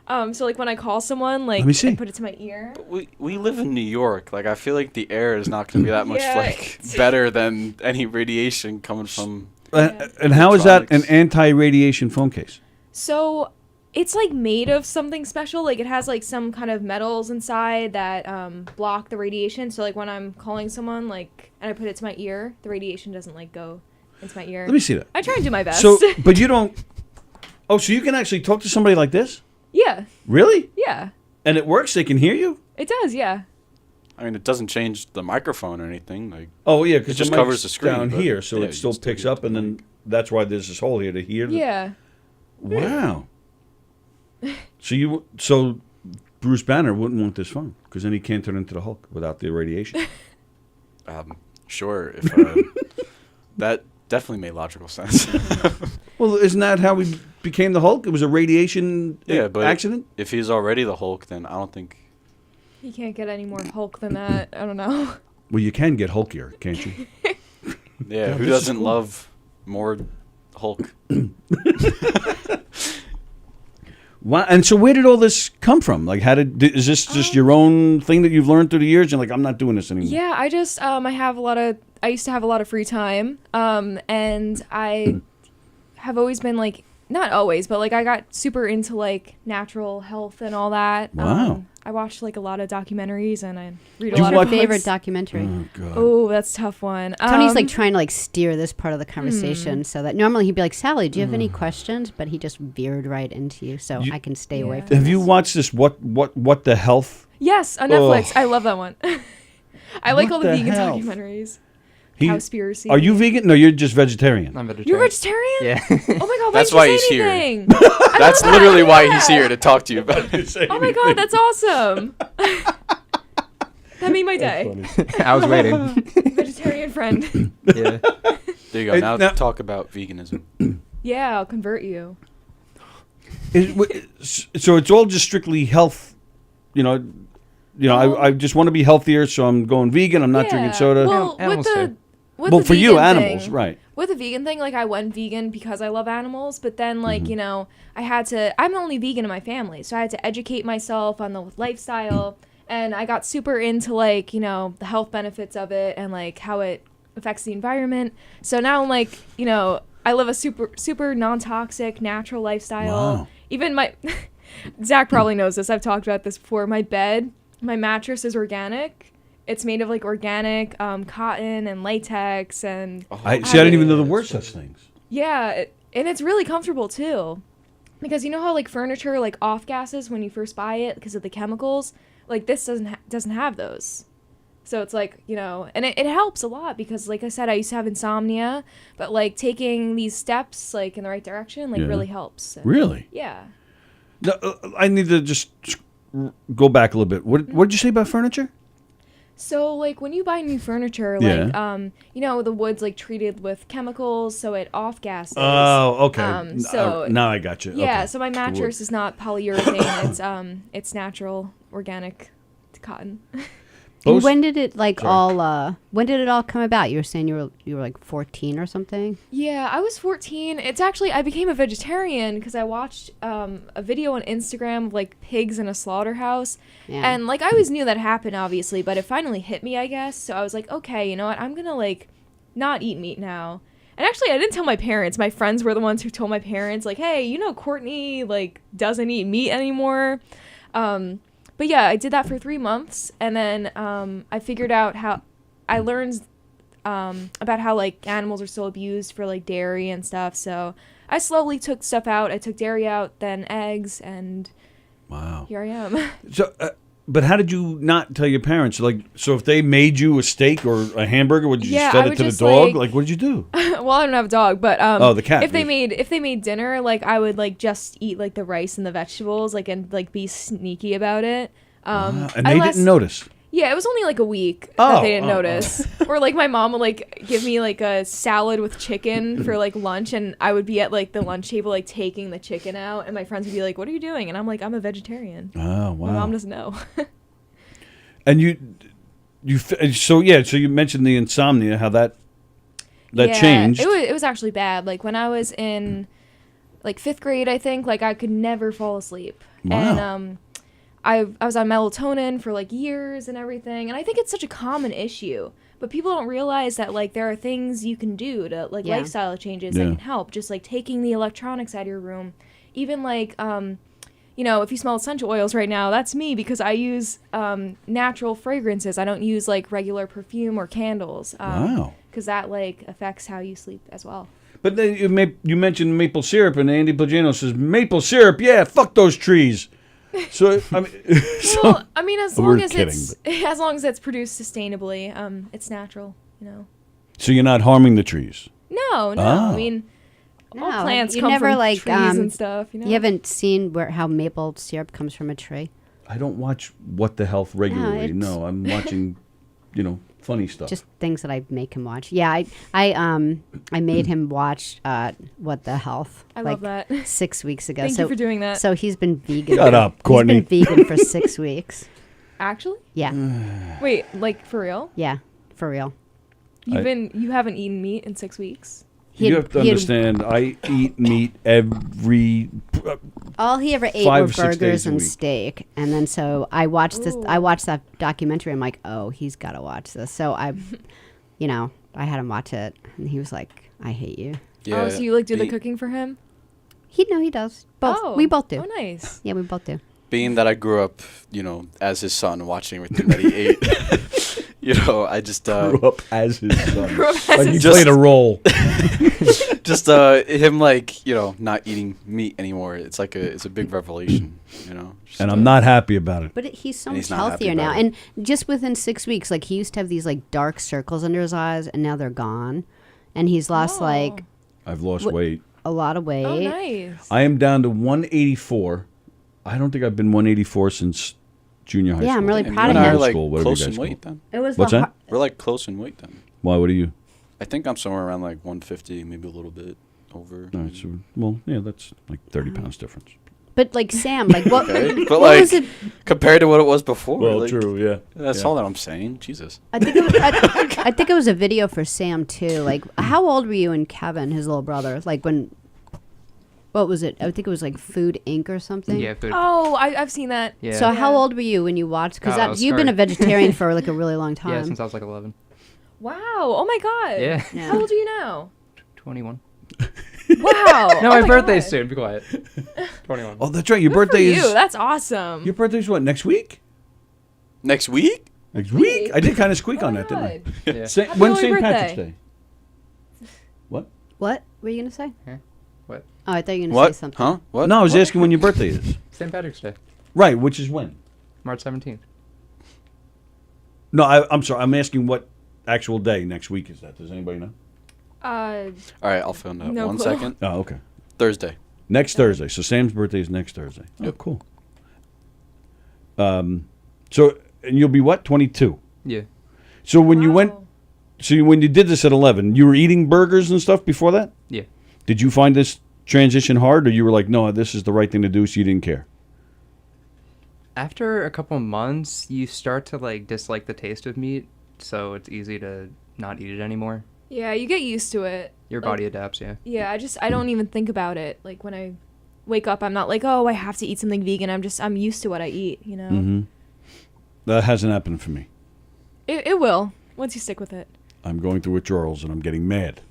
So like when I call someone, like I put it to my ear. We live in New York. Like I feel like the air is not going to be that much like better than any radiation coming from. And how is that an anti-radiation phone case? So it's like made of something special. Like it has like some kind of metals inside that block the radiation. So like when I'm calling someone, like, and I put it to my ear, the radiation doesn't like go into my ear. Let me see that. I try and do my best. So, but you don't. Oh, so you can actually talk to somebody like this? Yeah. Really? Yeah. And it works? They can hear you? It does, yeah. I mean, it doesn't change the microphone or anything. Like, oh yeah, because it just covers the screen down here, so it still picks up, and then that's why there's this hole here to hear. Yeah. Wow. So Bruce Banner wouldn't want this phone because then he can't turn into the Hulk without the radiation. Sure. If that definitely made logical sense. Well, isn't that how he became the Hulk? It was a radiation accident? If he's already the Hulk, then I don't think... You can't get any more Hulk than that. I don't know. Well, you can get Hulkier, can't you? Yeah, who doesn't love more Hulk? Wow. And so where did all this come from? Like, is this just your own thing that you've learned through the years? You're like, I'm not doing this anymore. Yeah, I just, I used to have a lot of free time. And I have always been like, not always, but like I got super into like natural health and all that. Wow. I watched like a lot of documentaries and I read What's a lot your of favorite books. documentary? Oh, God. Oh, that's a tough one. Tony's like trying to like steer this part of the conversation so that normally he'd be like, Sallie, do you have any questions? But he just veered right into you, so I can stay away from Have you watched this What the Health? Yes, on Netflix. I love that one. I like What all the the vegan hell? documentaries. Cowspiracy. Are you vegan? No, you're just vegetarian. I'm vegetarian. You're vegetarian? Yeah. Oh my god, That's why why didn't he's you say here. anything? That's literally why he's here, to talk to you about it. Oh my god, that's awesome. That made my day. I was waiting. Vegetarian friend. Yeah. There you go. Now talk about veganism. Yeah, I'll convert you. So it's all just strictly health, I just want to be healthier, so I'm going vegan. I'm not drinking soda. Well, with Well, the for you, vegan animals, thing, right. With the vegan thing, like I went vegan because I love animals, but then like, I'm the only vegan in my family, so I had to educate myself on the lifestyle, and I got super into like, the health benefits of it and like how it affects the environment. So now I'm like, I live a super non-toxic, natural lifestyle. Wow. Even my Zach probably knows this. I've talked about this before. My mattress is organic. It's made of like organic cotton and latex and. I didn't even know there were such things. Yeah, and it's really comfortable too, because you know how like furniture like off gases when you first buy it because of the chemicals. Like this doesn't have those. So it's like, and it helps a lot because like I said, I used to have insomnia, but like taking these steps like in the right direction like really helps. And, really? Yeah. No, I need to just go back a little bit. What did you say about furniture? So, like, when you buy new furniture, Yeah. like, you know, the wood's, like, treated with chemicals, so it off-gasses. Oh, okay. So Now I got you. Yeah, Okay. so my Good mattress word. is not polyurethane. It's natural, organic cotton. And when did it like Sorry. when did it all come about? You were saying you were like 14 or something? Yeah, I was 14. It's actually, I became a vegetarian because I watched a video on Instagram of like pigs in a slaughterhouse. Yeah. And like I always knew that happened, obviously, but it finally hit me, I guess. So I was like, okay, you know what? I'm going to like not eat meat now. And actually, I didn't tell my parents. My friends were the ones who told my parents, like, hey, you know, Courtney like doesn't eat meat anymore. But yeah, I did that for 3 months, and then I figured out how I learned about how like animals are still abused for like dairy and stuff. So I slowly took stuff out. I took dairy out, then eggs, and wow, here I am. So, but how did you not tell your parents? Like, so if they made you a steak or a hamburger, would you just fed it to the dog? Like, what did you do? Well, I don't have a dog, but oh, the cat. If they made dinner, like I would like just eat like the rice and the vegetables, like and like be sneaky about it. And they didn't notice. Yeah, it was only like a week that they didn't notice. Or like my mom would like give me like a salad with chicken for like lunch, and I would be at like the lunch table like taking the chicken out, and my friends would be like, "What are you doing?" And I'm like, "I'm a vegetarian." Oh, wow. My mom doesn't know. And so you mentioned the insomnia, how that changed. It was actually bad. Like when I was in like 5th grade, I think, like I could never fall asleep. Wow. And I was on melatonin for like years and everything, and I think it's such a common issue. But people don't realize that like there are things you can do to like lifestyle changes that can help. Just like taking the electronics out of your room, even like you know, if you smell essential oils right now, that's me because I use natural fragrances. I don't use like regular perfume or candles. Wow. Because that like affects how you sleep as well. But then you mentioned maple syrup, and Andy Pagano says maple syrup. Yeah, fuck those trees. So I mean, well, I mean, as long as kidding, as long as it's produced sustainably, it's natural, you know. So you're not harming the trees. No. Oh. I mean, all plants you come never from like trees and stuff. You know. You haven't seen how maple syrup comes from a tree. I don't watch What the Health regularly. No, No, I'm watching, funny stuff. Just things that I make him watch. Yeah, I made him watch What the Health. I love that. 6 weeks ago. Thank you for doing that. So he's been vegan. Shut up, Courtney. He's been vegan for 6 weeks. Actually? Yeah. Wait, like for real? Yeah, for real. You haven't eaten meat in 6 weeks? You have to understand, I eat meat every. All he ever ate 5 were or 6 days burgers a and week. steak, and then so I watched this. I watched that documentary. I'm like, oh, he's got to watch this. So I had him watch it, and he was like, I hate you. Yeah. Oh, so you like do the cooking for him? He does. Both. Oh, we both do. Oh, nice. Yeah, we both do. Being that I grew up, as his son, watching everything that he ate, I just grew up as his son. Like you played a role. Just him not eating meat anymore. It's like it's a big revelation, And I'm not happy about it. But he's so And much he's not happy healthier now. about it. And just within 6 weeks, like he used to have these like dark circles under his eyes, and now they're gone. And he's lost like I've lost weight. A lot of weight. Oh, nice. I am down to 184. I don't think I've been 184 since junior high school. Yeah, I'm really And proud you of and I him. are like School, whatever close you in guys weight call then. It was What's that? We're like close in weight then. Why? What are you? I think I'm somewhere around like 150, maybe a little bit over. All right, so that's like 30 pounds difference. But like Sam, like what? Okay, what but like was it? compared to what it was before. Well, like, true, yeah. That's Yeah. all that I'm saying. Jesus. I think I think it was a video for Sam too. Like, how old were you and Kevin, his little brother? Like when? What was it? I think it was like Food Inc. or something. Yeah, Food. Oh, I've seen that. Yeah. So how old were you when you watched? God, I Because was you've been a started- vegetarian for like a really long time. Yeah, since I was like 11. Wow. Oh my God. Yeah. How old are you now? 21. Wow. No, Oh my birthday's God. soon. Be quiet. 21. Oh, that's right. Your Good for birthday you. is. That's awesome. Your birthday's what? Next week? Next week? Next week? I did kind of squeak on my that, didn't I? God. Yeah. Happy When's early St. Patrick's birthday. Day? What? What were you gonna say? Huh? What? Oh, I thought you were gonna What? say something. Huh? What? No, I was What? asking when your birthday is. St. Patrick's Day. Right, which is when? March 17th. No, I'm sorry. I'm asking what actual day next week is that? Does anybody know? All right, I'll find out. No One clue. second. Oh, okay. Thursday. Next Thursday. So Sam's birthday is next Thursday. Oh, Yep. cool. So, and you'll be what? 22? Yeah. So when you went, when you did this at 11, you were eating burgers and stuff before that? Yeah. Did you find this transition hard, or you were like, no, this is the right thing to do, so you didn't care? After a couple months, you start to like dislike the taste of meat, so it's easy to not eat it anymore. Yeah, you get used to it. Your body adapts, yeah. Yeah, I don't even think about it. Like when I wake up, I'm not like, oh, I have to eat something vegan. I'm used to what I eat, you know? Mm-hmm. That hasn't happened for me. It will, once you stick with it. I'm going through withdrawals and I'm getting mad.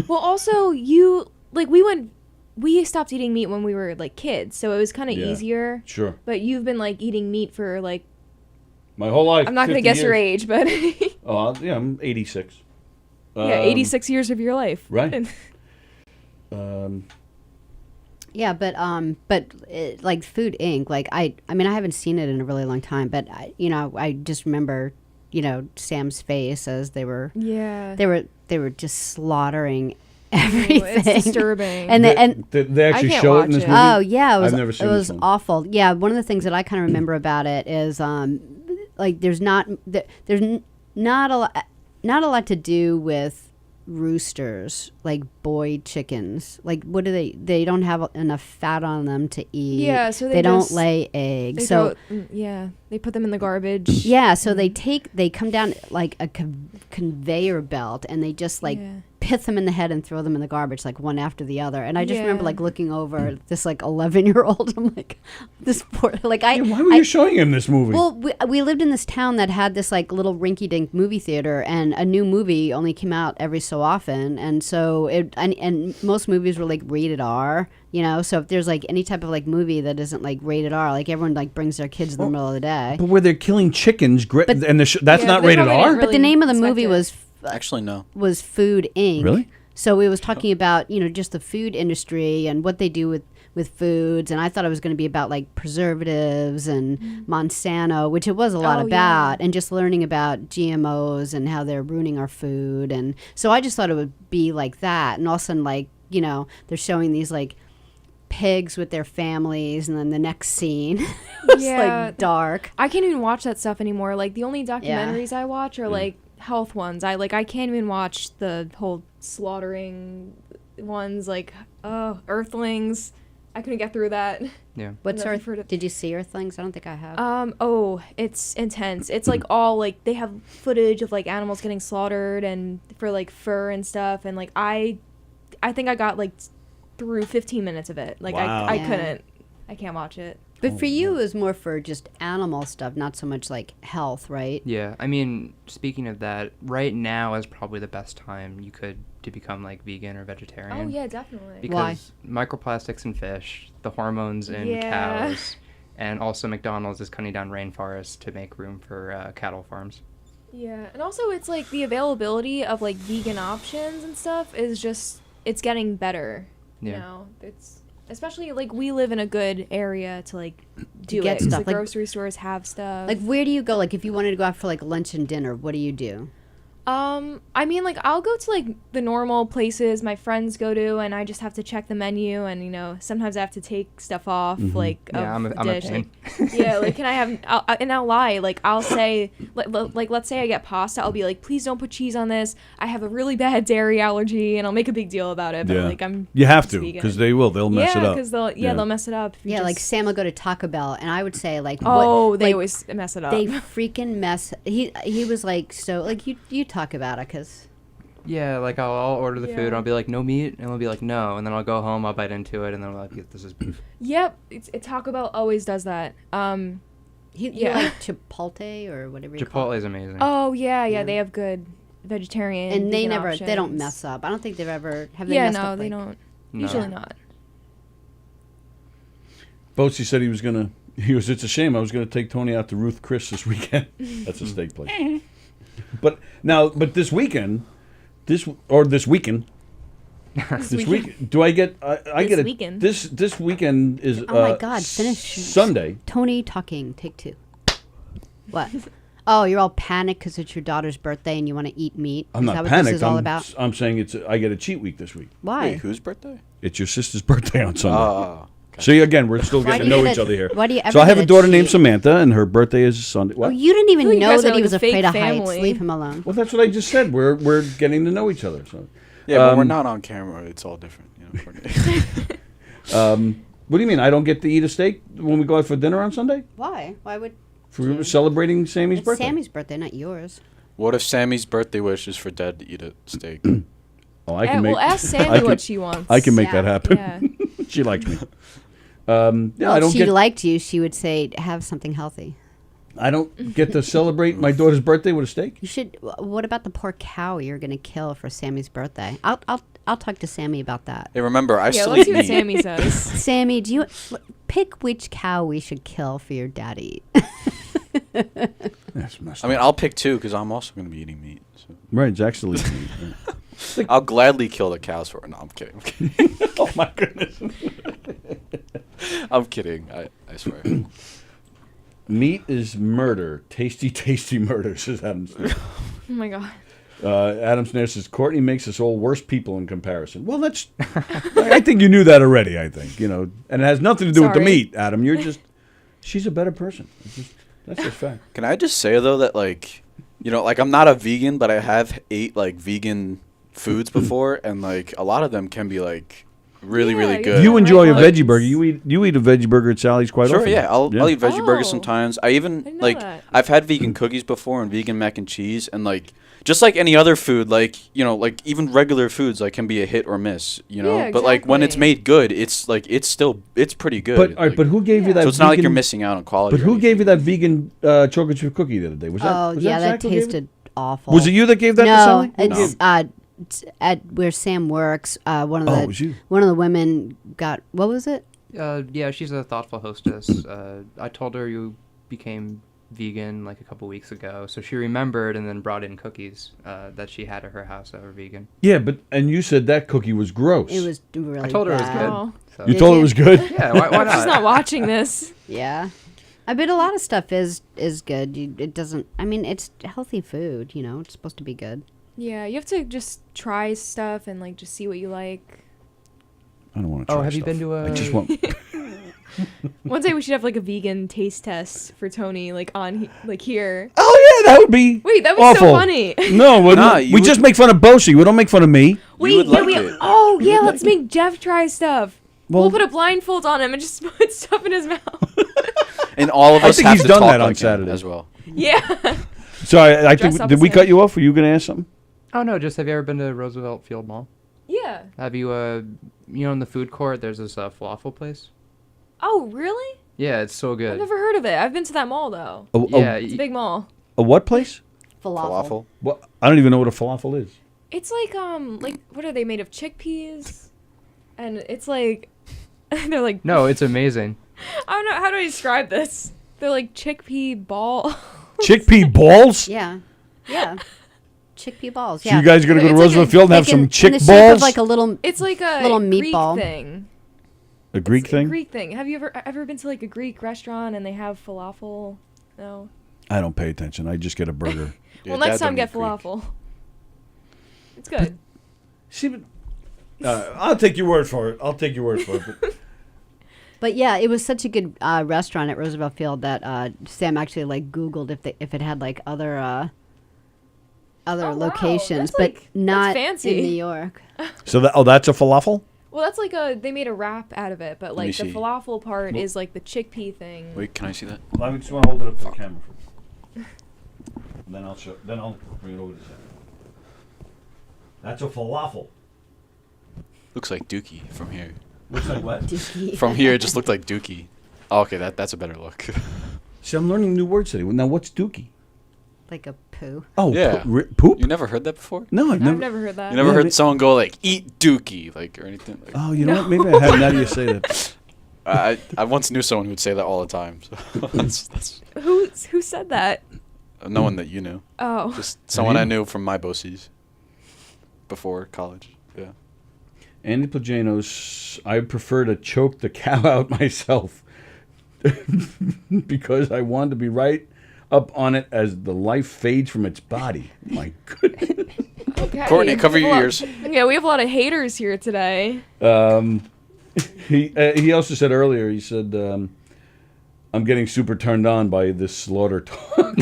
Well, also, we stopped eating meat when we were like kids, so it was kind of easier. Sure. But you've been like eating meat for like my whole life. I'm not going to guess your age, but yeah, I'm 86. Yeah, 86 years of your life. Right. Yeah, but like Food Inc. Like I mean, I haven't seen it in a really long time, but I just remember, Sam's face as they were just slaughtering everything. It's disturbing. and they actually show it in this movie. Oh yeah, I've never seen it was this one. awful. Yeah, one of the things that I kind of remember about it is like there's not a lot to do with roosters, like boy chickens. Like what do they don't have enough fat on them to eat. Yeah, so they don't lay eggs. They put them in the garbage. Yeah, so they come down like a conveyor belt and they just like hit them in the head and throw them in the garbage like one after the other. And I just remember like looking over at this like 11-year-old. I'm like, this poor like why were you showing him this movie? Well, we lived in this town that had this like little rinky-dink movie theater, and a new movie only came out every so often, and so and most movies were like rated R. So if there's like any type of like movie that isn't like rated R, like everyone like brings their kids in the middle of the day. But where they're killing chickens, and that's not rated R? But the name of the movie was Actually, no. Was Food Inc. Really? So it was talking about, just the food industry and what they do with foods. And I thought it was going to be about like preservatives and Monsanto, which it was a lot about, and just learning about GMOs and how they're ruining our food. And so I just thought it would be like that. And all of a sudden, like, they're showing these like pigs with their families, and then the next scene was like dark. I can't even watch that stuff anymore. Like the only documentaries I watch are like health ones. I can't even watch the whole slaughtering ones, like Earthlings. I couldn't get through that. Yeah. What's did you see Earthlings? I don't think I have. It's intense. It's like all like they have footage of like animals getting slaughtered and for like fur and stuff, and like I think I got like through 15 minutes of it. Like wow. I couldn't. I can't watch it. But for you, it was more for just animal stuff, not so much like health, right? Yeah, I mean, speaking of that, right now is probably the best time you could to become like vegan or vegetarian. Oh yeah, definitely. Because microplastics in fish, the hormones in cows, and also McDonald's is cutting down rainforests to make room for cattle farms. Yeah, and also it's like the availability of like vegan options and stuff is just, it's getting better. Yeah. It's especially like we live in a good area to like do get it. 'Cause stuff. the Like, grocery stores have stuff. Like, where do you go? Like, if you wanted to go out for like lunch and dinner, what do you do? I mean, like, I'll go to, like, the normal places my friends go to, and I just have to check the menu, and, sometimes I have to take stuff off, like, I'm of a the dish. pain. Like, can I have, and I'll lie, like, I'll say, like, let's say I get pasta, I'll be like, please don't put cheese on this, I have a really bad dairy allergy, and I'll make a big deal about it, but, like, You have to, because they'll mess it up. Because they'll mess it up. Yeah, like, Sam will go to Taco Bell, and I would say, like, they always mess it up. They freaking mess, he was like, so, like, you talk about it, because... Yeah, like I'll order the food and I'll be like, no meat, and they'll be like, no, and then I'll go home, I'll bite into it, and then I'll be like, this is beef. Yep, Taco Bell always does that. You like Chipotle or whatever you call it? Chipotle is amazing. Oh yeah, they have good vegetarian and they vegan never options. they don't mess up. I don't think they've ever have they yeah messed no up, they like, don't No. usually not. Boatsy said it's a shame I was gonna take Tony out to Ruth Chris this weekend. That's a steak place. But this weekend this weekend do I get get weekend. this weekend is Oh my God, finish Sunday. Tony talking, take two. What? Oh, you're all panicked because it's your daughter's birthday and you want to eat meat. I'm Is not that what panicked. This is all about? I'm saying I get a cheat week this week. Why? Wait, whose birthday? It's your sister's birthday on Sunday. So again, we're still Why getting do to you know get each a- other here. why do you ever So I have get a a daughter named cheat? Samantha, and her birthday is Sunday. What? Oh, you didn't even I feel like you know guys that are he like was a afraid fake of heights. family. Leave him alone. Well, that's what I just said. We're getting to know each other. So. Yeah, but we're not on camera. It's all different. What do you mean? I don't get to eat a steak when we go out for dinner on Sunday? Why? Why would For celebrating Sammy's it's birthday. Sammy's birthday, not yours? What if Sammy's birthday wish is for Dad to eat a steak? Oh, I can make. Well, ask Sammy I can- what she wants. I can make Yeah. that happen. Yeah. She likes me. Yeah, Well, I if don't she get. liked you, she would say, "Have something healthy." I don't get to celebrate my daughter's birthday with a steak. You should. What about the poor cow you're gonna kill for Sammy's birthday? I'll talk to Sammy about that. Hey, remember, I still let's eat see what meat. Sammy says. Sammy, do you pick which cow we should kill for your daddy? That's messed I mean, I'll pick two because I'm also going to be eating meat. So. Right, it's actually. I'll gladly kill the cows for it. No, I'm kidding. I'm kidding. Oh my goodness. I'm kidding. I swear. Meat is murder. Tasty, tasty murder, says Adam Snare. Oh my god. Adam Snare says, Courtney makes us all worse people in comparison. Well, that's... I think you knew that already, I think. And it has nothing to do with the Sorry. meat, Adam. You're just... She's a better person. That's just fact. Can I just say, though, that, like, I'm not a vegan, but I have ate, like, vegan foods before, and, like, a lot of them can be, like, really, really good. You enjoy a veggie burger. You eat a veggie burger at Sally's quite often. Sure, yeah. I'll eat veggie burgers Oh. sometimes. I even, know like, that. I've had vegan cookies before and vegan mac and cheese, and, like, just like any other food, like, like, even regular foods, like, can be a hit or miss, Yeah, But, like, when it's exactly. made good, it's, like, it's pretty good. But, all right, like, but who gave you that so it's not like vegan- you're missing out on quality. But or who anything. gave you that vegan chocolate chip cookie the other day? Was that? Oh was yeah, that Zach who gave it? tasted awful. Was it you that gave that to no, Sally? It's at where Sam works. One of Oh, the it was you. one of the women got what was it? Yeah, she's a thoughtful hostess. I told her you became vegan like a couple weeks ago, so she remembered and then brought in cookies that she had at her house that were vegan. Yeah, and you said that cookie was gross. It was really. I told her it was bad. good. Oh. So. You Did told her you? it was good? Yeah, why not? She's not watching this. Yeah, I bet a lot of stuff is good. It doesn't. I mean, it's healthy food. It's supposed to be good. Yeah, you have to just try stuff and like just see what you like. I don't want to try have you stuff. been to a- I just want... One day we should have like a vegan taste test for Tony, like here. Oh, yeah, that would be Wait, that was awful. so funny. No, wouldn't Nah, it? you we would- just make fun of Bosie. We don't make fun of me. Wait, would yeah, like it. oh yeah, let's make Jeff try stuff. Well- We'll put a blindfold on him and just put stuff in his mouth. And all of I us think have he's to done talk that on like him Saturday. as well. Yeah. Sorry, I Dress think... up Did as we him. cut you off? Were you going to ask something? Oh no, just have you ever been to Roosevelt Field Mall? Yeah. Have you in the food court there's this falafel place? Oh, really? Yeah, it's so good. I've never heard of it. I've been to that mall though. Yeah, It's a big mall. A what place? Falafel. What? I don't even know what a falafel is. It's like what are they made of? Chickpeas, and it's like they're like No, it's amazing. I don't know how do I describe this. They're like chickpea ball. Chickpea balls? Yeah, yeah. Chickpea balls. So Yeah. you guys are going to go to It's like Roosevelt a- Field and have Like some in chick the shape balls? of like a little. It's like a little Greek meatball thing. a Greek It's thing? A Greek thing. Have you ever been to like a Greek restaurant and they have falafel? No. I don't pay attention. I just get a burger. Well, next time get falafel. It's good. See, but, I'll take your word for it. But But yeah, it was such a good restaurant at Roosevelt Field that Sam actually like Googled if it had like other locations, That's, but like, not that's fancy. in New York. so that's a falafel? Well, that's like they made a wrap out of it, but me like the see. falafel part is like the chickpea thing. Wait, can I see that? I just want to hold it up to the camera first. Then I'll bring it over to Sam. That's a falafel. Looks like Dookie from here. Looks like what? From here, it just looked like Dookie. Oh, okay, that's a better look. See, I'm learning new words today. Now, what's dookie? Like a poo. Oh, Yeah. poop? You never heard that before? No, I've I've never heard that. You never Yeah, heard but- someone go like "eat Dookie" like or anything? Like, Oh, you know what? Maybe I have. Now that you say that. I once knew someone who would say that all the time. So that's Who said that? no one that you knew. Oh. Just someone I knew from my BOCES before college. Yeah. Andy Plajanos, I prefer to choke the cow out myself because I want to be right up on it as the life fades from its body. My goodness. Okay. Courtney, cover We have your a lot- ears. Yeah, we have a lot of haters here today. He also said earlier, he said, I'm getting super turned on by this slaughter talk.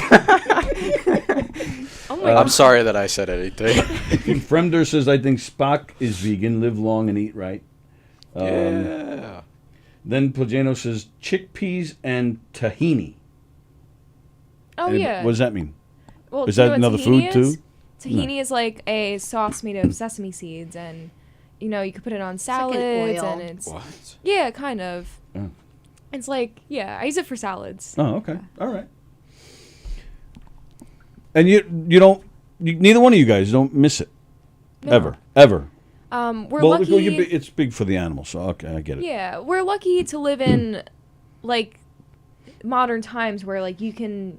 I'm sorry that I said anything. Fremder says, I think Spock is vegan, live long and eat right. Yeah. Then Plagano says, chickpeas and tahini. Oh, And yeah. what does that mean? Well, Is do you that know what another food, tahini too? is? Tahini is like a sauce made of sesame seeds, and you could put it on like salads, an oil. and it's What? yeah, kind of. Oh. It's like I use it for salads. Oh, okay. All right. And you don't, neither one of you guys don't miss it. No. Ever. We're Well, lucky. it's big for the animals, so okay, I get it. Yeah, we're lucky to live in like modern times where like you can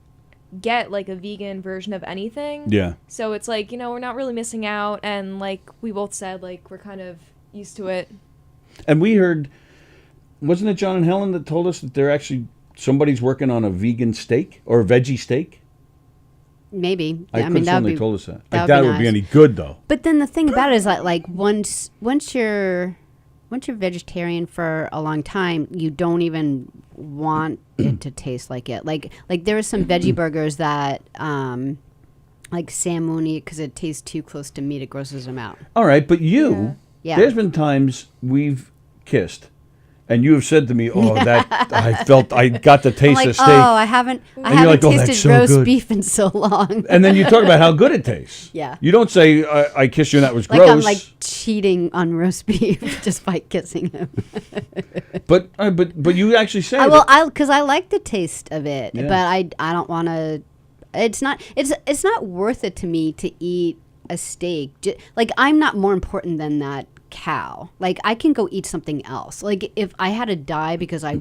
get like a vegan version of anything. Yeah. So it's like, we're not really missing out, and like we both said, like we're kind of used to it. And we heard, wasn't it John and Helen that told us that they're actually, somebody's working on a vegan steak or a veggie steak? Maybe. I couldn't somebody told us that. I would doubt be it would be nice. any good, though. But then the thing about it is that like once you're vegetarian for a long time, you don't even want it to taste like it. Like there are some veggie burgers that like Sam won't eat because it tastes too close to meat. It grosses him out. All right, but you, Yeah. there's been times we've kissed, and you have said to me, "Oh, that I got the I'm taste like, of steak." oh, I haven't And you're like, "Oh, that's tasted so roast good." beef in so long. And then you talk about how good it tastes. Yeah. You don't say, I kissed you and that was Like gross. I'm like cheating on roast beef just by kissing him. But you actually say Because I like the taste of it, Yeah. but I don't want to. It's not worth it to me to eat a steak. Like I'm not more important than that cow. Like I can go eat something else. Like if I had to die because I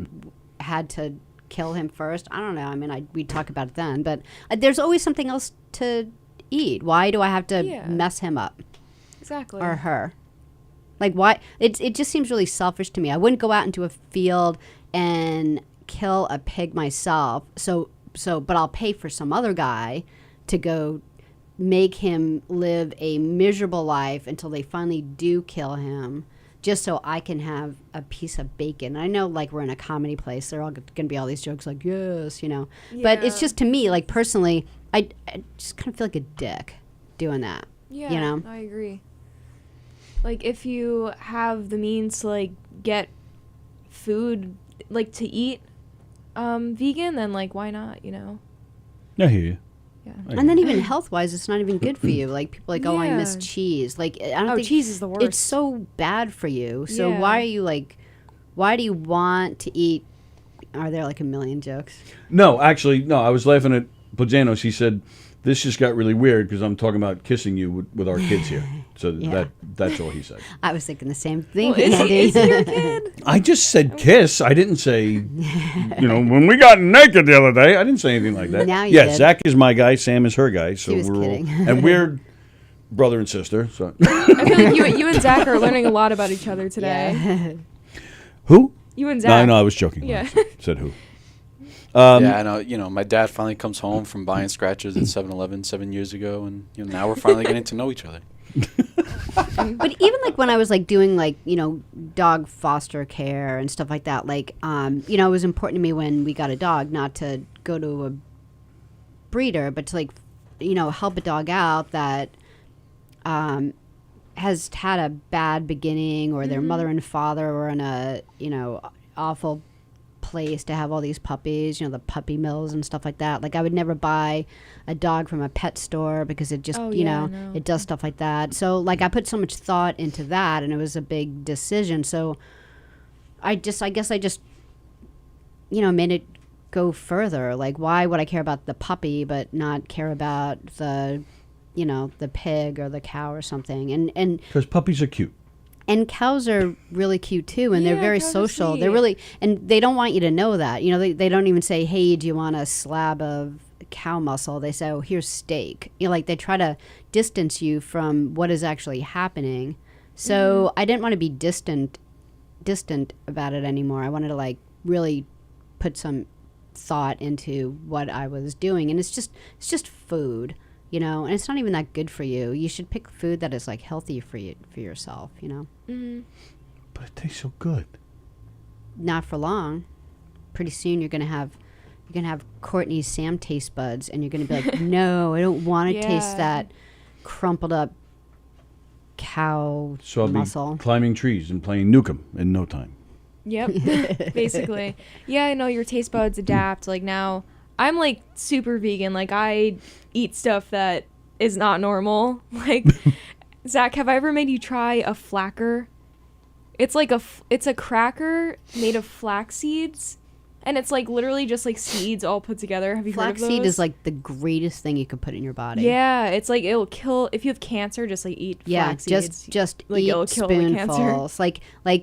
had to kill him first, I don't know. I mean, we'd talk about it then. But there's always something else to eat. Why do I have to mess him up? Exactly. Or her? Like why? It just seems really selfish to me. I wouldn't go out into a field and kill a pig myself. But I'll pay for some other guy to go make him live a miserable life until they finally do kill him, just so I can have a piece of bacon. I know, like, we're in a comedy place. There are all going to be all these jokes like, yes, But it's just, to me, like, personally, I just kind of feel like a dick doing that. Yeah, I agree. Like, if you have the means to, like, get food, like, to eat vegan, then, like, why not, I hear you. Yeah. And then even health-wise, it's not even good for you. Like, people are like, oh, I miss Yeah. cheese. Like, I don't think cheese is the worst. It's so bad for you. So Yeah. why do you want to eat? Are there like a million jokes? No, actually, no. I was laughing at Plajanos. He said, this just got really weird because I'm talking about kissing you with our kids here. So that's all he said. I was thinking the same thing. Well, is Andy. he your kid? I just said kiss. I didn't say, when we got naked the other day, I didn't say anything like that. Now you yeah, did. Zach is my guy. Sam is her guy. So He was we're kidding. and we're brother and sister. So I feel like you and Zach are learning a lot about each other today. Who? You and Zach. No, I was joking. Yeah. When I said who. Yeah, I know. My dad finally comes home from buying scratchers at 7-Eleven 7 years ago, and now we're finally getting to know each other. But even like when I was like doing like dog foster care and stuff like that, like it was important to me when we got a dog not to go to a breeder, but to like help a dog out that has had a bad beginning, or their mother and father were in a awful place to have all these puppies, the puppy mills and stuff like that. Like I would never buy a dog from a pet store because it just, it does stuff like that. So like I put so much thought into that, and it was a big decision. So I guess I just, made it go further. Like why would I care about the puppy but not care about the pig or the cow or something? And Because puppies are cute. And cows are really cute too, and they're very cows are social. sweet. They're really, and they don't want you to know that. They don't even say, "Hey, do you want a slab of cow muscle?" They say, "Oh, here's steak." Like they try to distance you from what is actually happening. So I didn't want to be distant about it anymore. I wanted to like really put some thought into what I was doing, and it's just food. And it's not even that good for you. You should pick food that is like healthy for yourself. Mm-hmm. But it tastes so good. not for long. Pretty soon you're gonna have Courtney's Sam taste buds, and you're gonna be like, no, I don't want to taste that crumpled up cow So I'll muscle. be climbing trees and playing Knockem in no time. Yep, basically. Yeah, I know your taste buds adapt. Like now, I'm like super vegan. Like I eat stuff that is not normal. Like Zach, have I ever made you try a flacker? It's like it's a cracker made of flax seeds. And it's like literally just like seeds all put together. Have you heard of those? Flaxseed is like the greatest thing you could put in your body. Yeah, it's like it'll kill if you have cancer. Just like eat flax seeds. just like, eat it'll kill the cancer. spoonfuls. Like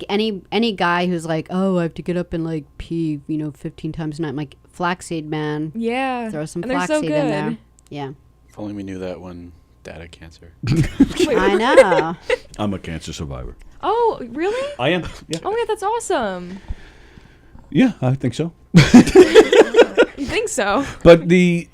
any guy who's like, oh, I have to get up and like pee, 15 times a night. I'm like, flaxseed, man. Yeah, throw some and they're so flaxseed in there. good. Yeah. If only we knew that when Dad had cancer. I know. I'm a cancer survivor. Oh, really? I am. Yeah. Oh my god, that's awesome. Yeah, I think so. You think so? But to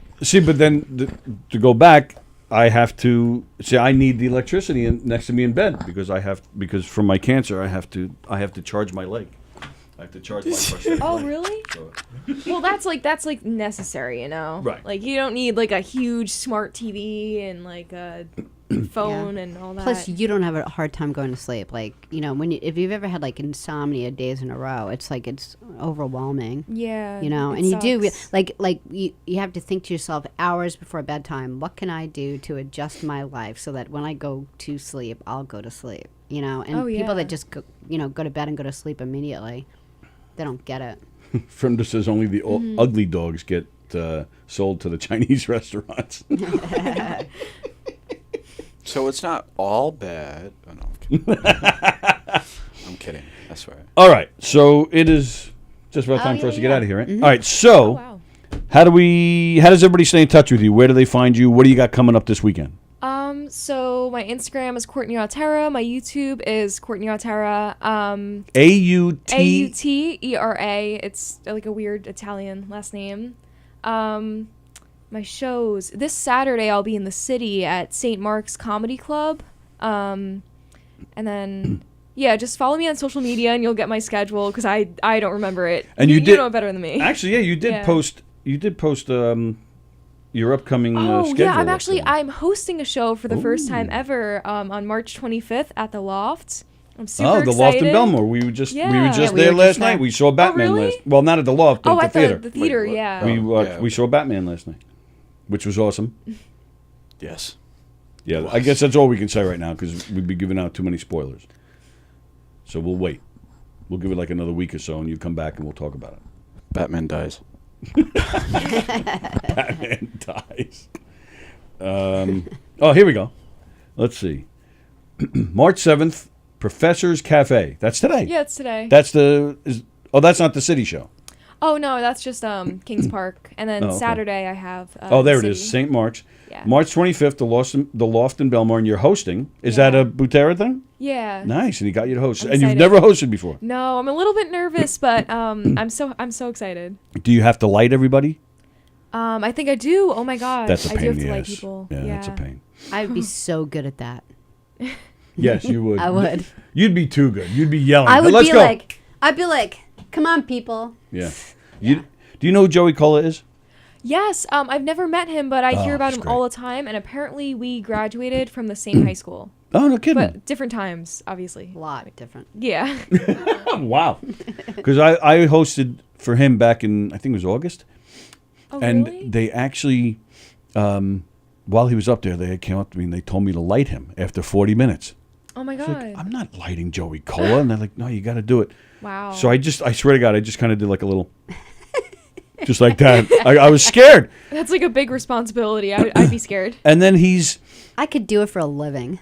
go back, I have to see. I need the electricity next to me in bed because from my cancer, I have to charge my leg. I have to charge my prosthetic Oh, leg. really? So- Well, that's like necessary, you know. Right. Like you don't need like a huge smart TV and like a phone and all that. Plus, you don't have a hard time going to sleep. Like, if you've ever had like insomnia days in a row, it's like it's overwhelming. Yeah, and you do you have to think to yourself hours before bedtime, what can I do to adjust my life so that when I go to sleep, I'll go to sleep. And people that just go to bed and go to sleep immediately, they don't get it. Friend says only the ugly dogs get sold to the Chinese restaurants. So it's not all bad. Oh, no, I'm kidding. I'm kidding. I swear. All right, so it is just about time for us to get out of here, right? Mm-hmm. All right, so how does everybody stay in touch with you? Where do they find you? What do you got coming up this weekend? So my Instagram is Courtney Otera. My YouTube is Courtney Otera. Autera. It's like a weird Italian last name. My shows this Saturday, I'll be in the city at St. Mark's Comedy Club. And then just follow me on social media and you'll get my schedule because I don't remember it. And you know it better than me. Actually, yeah, you did post. You did post your upcoming schedule. Yeah, I'm hosting a show for the first time ever on March 25th at the Loft. I'm super excited. The Loft in Belmore. We were just there last night. We saw Batman last. Well, not at the Loft, but at the theater. The theater, yeah. We saw Batman last night, which was awesome. Yes. Yeah, I guess that's all we can say right now because we'd be giving out too many spoilers. So we'll wait. We'll give it like another week or so, and you come back and we'll talk about it. Batman dies. Batman dies. Here we go. Let's see. March 7th, Professor's Cafe. That's today. Yeah, it's today. That's that's not the city show. Oh, no, that's just Kings Park. And then okay. Saturday I have there it is, St. Mark's. Yeah. March 25th, the Loft in Belmore, and you're hosting. Is that a Butera thing? Yeah. Nice, and he got you to host. I'm and excited. You've never hosted before. No, I'm a little bit nervous, but I'm so excited. Do you have to light everybody? I think I do. Oh my god. That's a pain I do have in to the light ass. people. Yeah, that's a pain. I would be so good at that. Yes, you would. I would. You'd be too good. You'd be yelling. I'd Let's go. I'd be like, come on, people. Yeah. Do you know who Joey Cola is? Yes, I've never met him, but I hear about him all the time, and apparently we graduated from the same high school. Oh, no kidding. But different times, obviously. A lot different. Yeah. Wow. Because I hosted for him back in, I think it was August. Oh, and really? they actually, while he was up there, they came up to me and they told me to light him after 40 minutes. Oh, my God. Like, I'm not lighting Joey Cola. And they're like, no, you got to do it. Wow. So I swear to God, I just kind of did like a little... Just like that. I was scared. That's like a big responsibility. I'd be scared. And then I could do it for a living.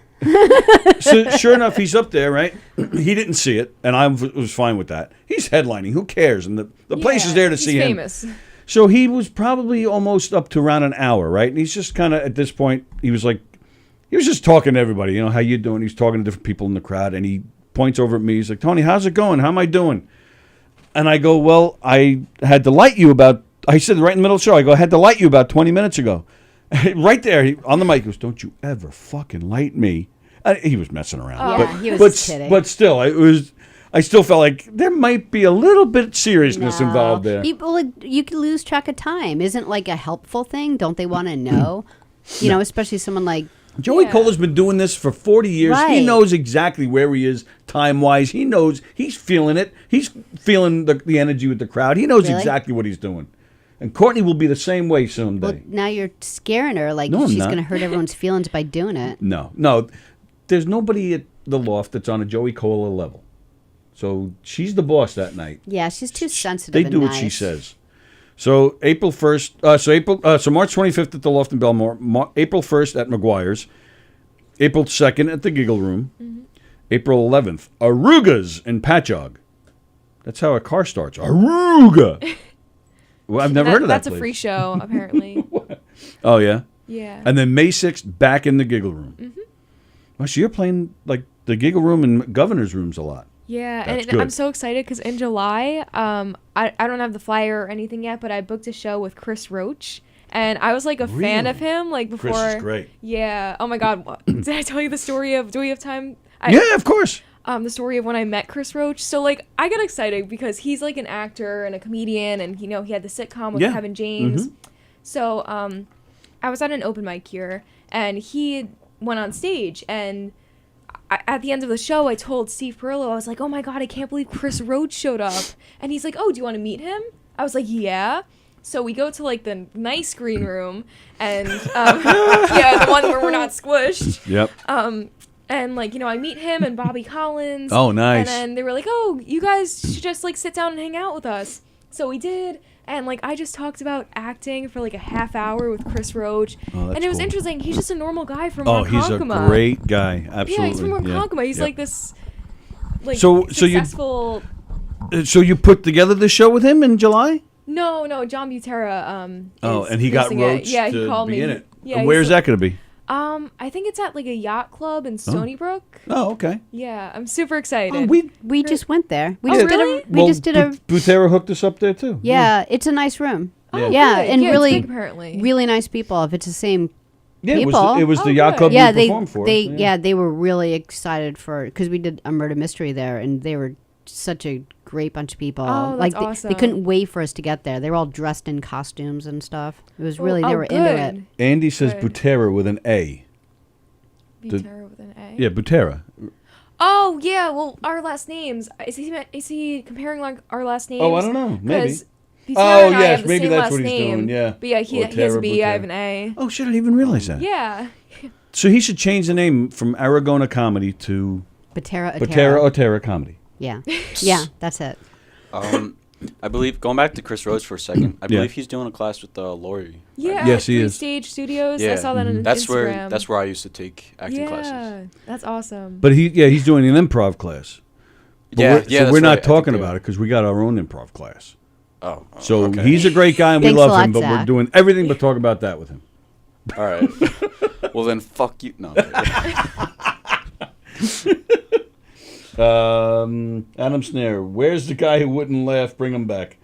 So sure enough, he's up there, right? He didn't see it, and I was fine with that. He's headlining. Who cares? And the place is there to see him. He's famous. So he was probably almost up to around an hour, right? And he's just kind of, at this point, he was just talking to everybody. You know, how you doing? He's talking to different people in the crowd, and he points over at me. He's like, Tony, how's it going? How am I doing? And I go, well, I had to light you I said right in the middle of the show, I had to light you about 20 minutes ago. Right there, on the mic, he goes, don't you ever fucking light me. He was messing around. He was kidding. But still, I still felt like there might be a little bit of seriousness involved there. You could lose track of time. Isn't like a helpful thing? Don't they want to know? You know, especially someone like Joey Cola's been doing this for 40 years. Right. He knows exactly where he is time-wise. He knows he's feeling it. He's feeling the energy with the crowd. He knows Really? exactly what he's doing. And Courtney will be the same way someday. Well, now you're scaring her. Like No, I'm she's not. going to hurt everyone's feelings by doing it. No. There's nobody at the loft that's on a Joey Cola level. So she's the boss that night. Yeah, she's too sensitive. They and do nice. what she says. So April 1st, so March 25th at the Loft in Belmore, April 1st at McGuire's, April 2nd at the Giggle Room, April 11th, Arugas in Patchogue. That's how a car starts. Aruga. Well, I've never heard of that That's a place. free show, apparently. Oh, yeah? Yeah. And then May 6th, back in the Giggle Room. Well, so you're playing like the Giggle Room and Governor's Rooms a lot. Yeah, That's and good. I'm so excited because in July, I don't have the flyer or anything yet, but I booked a show with Chris Roach, and I was like a fan of him like before. Chris is great. Yeah. Oh my God, did I tell you the story of? Do we have time? Yeah, of course. The story of when I met Chris Roach. So like I got excited because he's like an actor and a comedian, and he had the sitcom with Kevin James. So I was at an open mic here, and he went on stage, and at the end of the show, I told Steve Perillo, I was like, oh my God, I can't believe Chris Roach showed up. And he's like, oh, do you want to meet him? I was like, yeah. So we go to like the nice green room, and yeah, the one where we're not squished. Yep. And like, I meet him and Bobby Collins. Oh, nice. And then they were like, oh, you guys should just like sit down and hang out with us. So we did. And like I just talked about acting for like a half hour with Chris Roach. Oh, that's and it was cool. interesting. He's just a normal guy from Oh, he's a Ronkonkoma. great guy. Absolutely. Yeah, he's from Ronkonkoma. He's Yep. like this like So successful. So you put together the show with him in July? No, John Butera. Oh, is and he got producing it. Roach Yeah, to he called be me. in it. Yeah, And where's that going to be? I think it's at like a yacht club in Stony Brook. Oh, okay. Yeah, I'm super excited. We just went there. We Oh, just really? did a. We just did a. Butera hooked us up there too. Yeah, it's a nice room. Oh, yeah, good. and Yeah, it's really, big, apparently. really nice people. If it's the same Yeah, it was people, the- it was the yacht club Yeah, we they performed for. they Yeah. they were really excited for because we did a murder mystery there, and they were such a great bunch of people. Oh, like that's they awesome. couldn't wait for us to get there. They were all dressed in costumes and stuff. It was really Oh, they were into it. Andy says Good. Butera with an A. Butera with an A. Yeah, Butera. Oh yeah, well our last names. Is he comparing like our last names? Oh, I don't know. Maybe. 'Cause Butera Oh, and I yes, have the maybe same that's last what he's name. doing, yeah. But yeah, he has a B, I have an A. Oh, shit, I didn't even realize that. Yeah. So he should change the name from Aragona Comedy to Butera Otera Comedy. Yeah, yeah, that's it. I believe, going back to Chris Rhodes for a second, I Yeah. believe he's doing a class with Lori. Yeah. Yes, he Free is. Stage Studios. Yeah. I saw that on that's Instagram. That's where I used to take acting yeah, classes. that's awesome. But he's doing an improv class. But Yeah, we're, yeah, so that's we're right. not I think talking they- about it because we got our own improv class. Oh, So okay. he's a great guy and we Thanks a love lot, him, but we're Zach. doing everything but talk about that with him. All right. Well, then fuck you. No. Adam Snare, where's the guy who wouldn't laugh? Bring him back.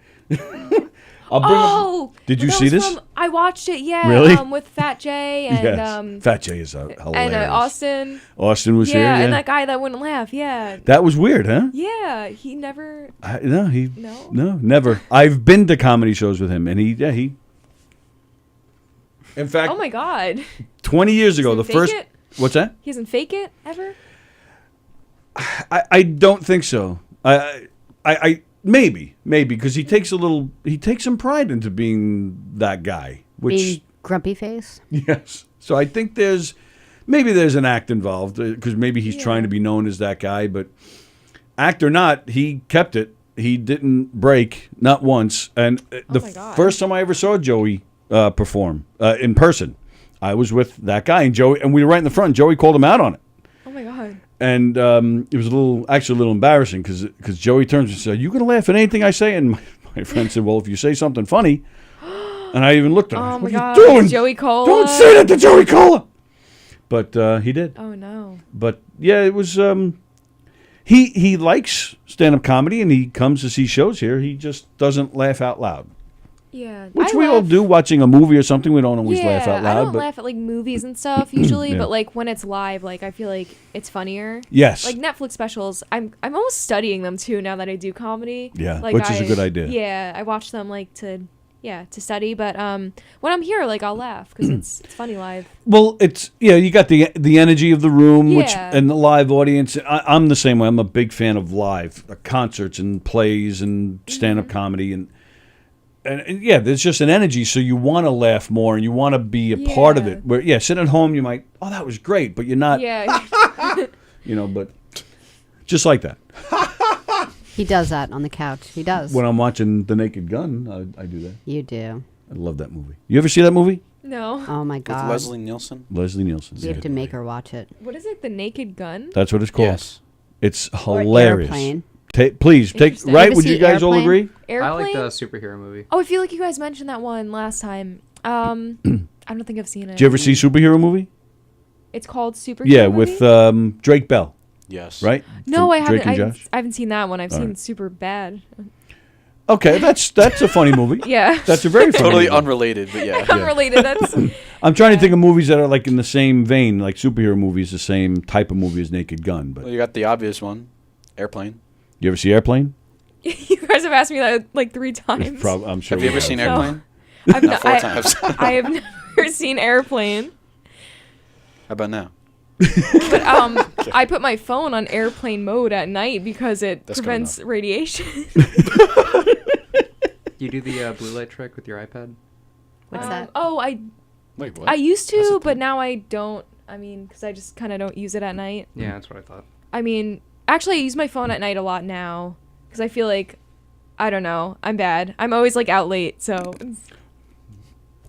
I'll bring him. Did you that see was this? from- I watched it. Yeah. Really? With Fat Jay and Yes. Fat Jay is hilarious. and Austin. Austin was yeah, here. Yeah, and that guy that wouldn't laugh. Yeah. that was weird, huh? Yeah, he never. No, No? never. I've been to comedy shows with him, and he. In fact, Oh my God. 20 years ago, the Fake first. it? What's that? He doesn't fake it ever. I don't think so. I maybe because he takes some pride into being that guy, which Being grumpy face. yes. So I think there's an act involved because maybe he's trying to be known as that guy, but act or not, he kept it. He didn't break, not once. And the first time I ever saw Joey perform in person, I was with that guy and Joey, and we were right in the front. Joey called him out on it. Oh my God. And it was a little embarrassing because Joey turns and said, "You gonna laugh at anything I say?" And my friend said, "Well, if you say something funny," and I even looked at him. Oh my What God. are you doing? Joey Cola. Don't say that to Joey Cola. But he did. Oh no. But yeah, it was. He likes stand-up comedy and he comes to see shows here. He just doesn't laugh out loud. Yeah. Which I we all laugh- do watching a movie or something. We don't always yeah, laugh out loud. I don't but laugh at like movies and stuff usually, Yeah. but like when it's live, like I feel like it's funnier. Yes. Like Netflix specials, I'm almost studying them too now that I do comedy. Yeah, like which is a good idea. Yeah, I watch them like to study, but when I'm here, like I'll laugh because it's funny live. Well, it's you got the energy of the room, which Yeah. and the live audience. I'm the same way. I'm a big fan of live concerts and plays and stand-up comedy and yeah, there's just an energy, so you want to laugh more and you want to be a part of it. Where sitting at home, you might, that was great, but you're not. Yeah. But just like that. He does that on the couch. He does. When I'm watching The Naked Gun, I do that. You do. I love that movie. You ever see that movie? No. Oh my God. Leslie Nielsen? Leslie Nielsen. You have to make her watch it. What is it? The Naked Gun? That's what it's called. Yes. It's Or hilarious. Airplane. Please take Interesting. right. Ever Would you see guys all Airplane? agree? Airplane? I like the superhero movie. Oh, I feel like you guys mentioned that one last time. I don't think I've seen it. Did you ever see superhero movie? It's called Superhero Yeah, movie? with Drake Bell. Yes. Right? No, I Drake haven't. and Josh? I haven't seen that one. I've All seen right. Super Bad. Okay, that's a funny movie. Yeah. That's a very funny Totally movie. unrelated, but yeah. Unrelated. That's. I'm trying to think of movies that are like in the same vein, like superhero movies, the same type of movie as Naked Gun. But Well, you got the obvious one, Airplane. you ever see Airplane? You guys have asked me that like 3 times. I'm sure. Have you we ever seen No. Airplane? I've No, not, 4 times. I have never seen Airplane. How about now? But I put my phone on airplane mode at night because it That's good prevents radiation. You do the blue light trick with your iPad? What's that? Oh, Wait, what? I used to, but now I don't. I mean, because I just kind of don't use it at night. Yeah, that's what I thought. I mean, actually, I use my phone at night a lot now because I feel like, I don't know, I'm bad. I'm always like out late, so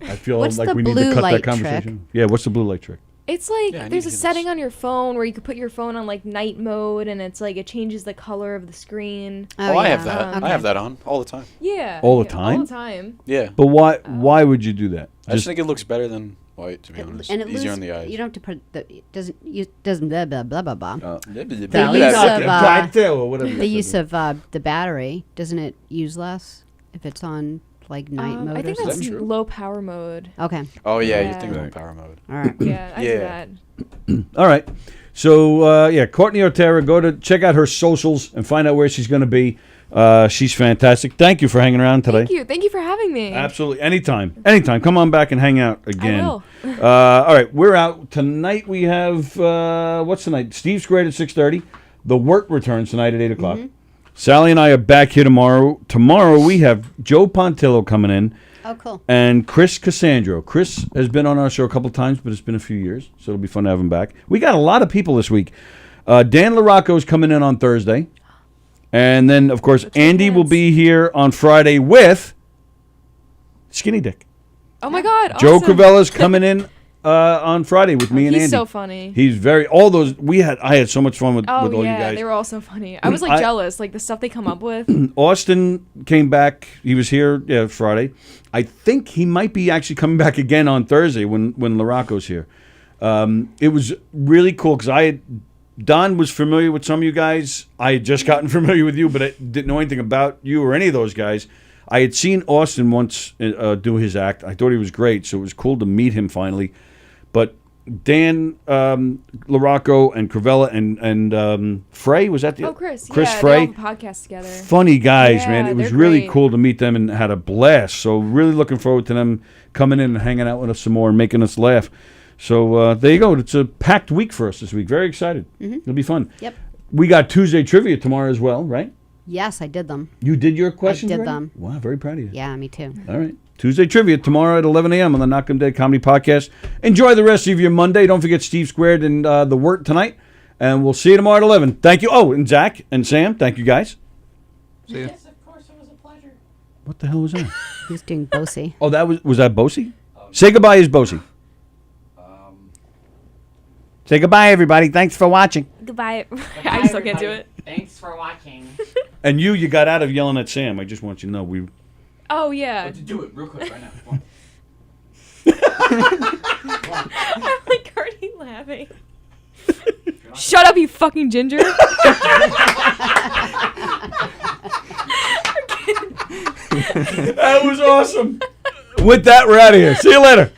I feel What's like the we need to blue cut light that conversation. Yeah, what's the blue light trick? it's like Yeah, I there's need a to do setting this. on your phone where you could put your phone on like night mode, and it's like it changes the color of the screen. Oh, I have yeah. that. Okay. I have that on all the time. Yeah. All the yeah, time? All the time. Yeah. But why would you do that? I just think it looks better than white, to be honest. And it Easier loses, on the eyes. you don't have to put it doesn't blah blah blah blah blah. The The use of the battery, doesn't it use less if it's on like night mode I or think something? that's low power mode. Okay. Oh, yeah, Yeah. you think Right. of power mode. All right. Yeah, I do Yeah. that. All right. So, Courtney Otero, go to check out her socials and find out where she's going to be. She's fantastic. Thank you for hanging around today. Thank you for having me. Absolutely. Anytime. Come on back and hang out again. will. All right. We're out. Tonight we have, what's tonight? Steve's Great at 6:30. The Work returns tonight at 8 o'clock. Sallie and I are back here tomorrow. Tomorrow we have Joe Pontillo coming in. Oh, cool. And Chris Cassandro. Chris has been on our show a couple of times, but it's been a few years, so it'll be fun to have him back. We got a lot of people this week. Dan LaRocco is coming in on Thursday. And then, of course, Andy will be here on Friday with Skinny Dick. Oh my God. Joe awesome. Crivella's coming in on Friday with me and He's Andy. so funny. He's very, I had so much fun with Oh all you yeah, guys. they were all so funny. I was like jealous, like the stuff they come up with. Austin came back. He was here Friday. I think he might be actually coming back again on Thursday when LaRocco's here. It was really cool because Don was familiar with some of you guys. I had just gotten familiar with you, but I didn't know anything about you or any of those guys. I had seen Austin once do his act. I thought he was great, so it was cool to meet him finally. But Dan LaRocco and Cravella and Frey, was that the Chris. Chris yeah, Frey? they all have a podcast together. Funny guys, Yeah, man. It was they're really great. cool to meet them and had a blast. So really looking forward to them coming in and hanging out with us some more and making us laugh. So there you go. It's a packed week for us this week. Very excited. It'll be fun. Yep. We got Tuesday trivia tomorrow as well, right? Yes, I did them. You did your questions I did already? them. Wow, very proud of you. Yeah, me too. All right. Tuesday trivia tomorrow at 11 a.m. on the Knockem Dead Comedy Podcast. Enjoy the rest of your Monday. Don't forget Steve Squared and the Wort tonight. And we'll see you tomorrow at 11. Thank you. Oh, and Zach and Sam, thank you guys. See ya. Yes, of course, it was a pleasure. What the hell was that? He was doing Bosie. Oh, was that Bosie? Say goodbye is Bosie. Say goodbye, everybody. Thanks for watching. Goodbye. I still can't do it. Thanks for watching. And you got out of yelling at Sam. I just want you to know we. Oh yeah. Do it real quick right now. Come on. I'm like already laughing. Shut up, you fucking ginger. That was awesome. With that, we're out of here. See you later.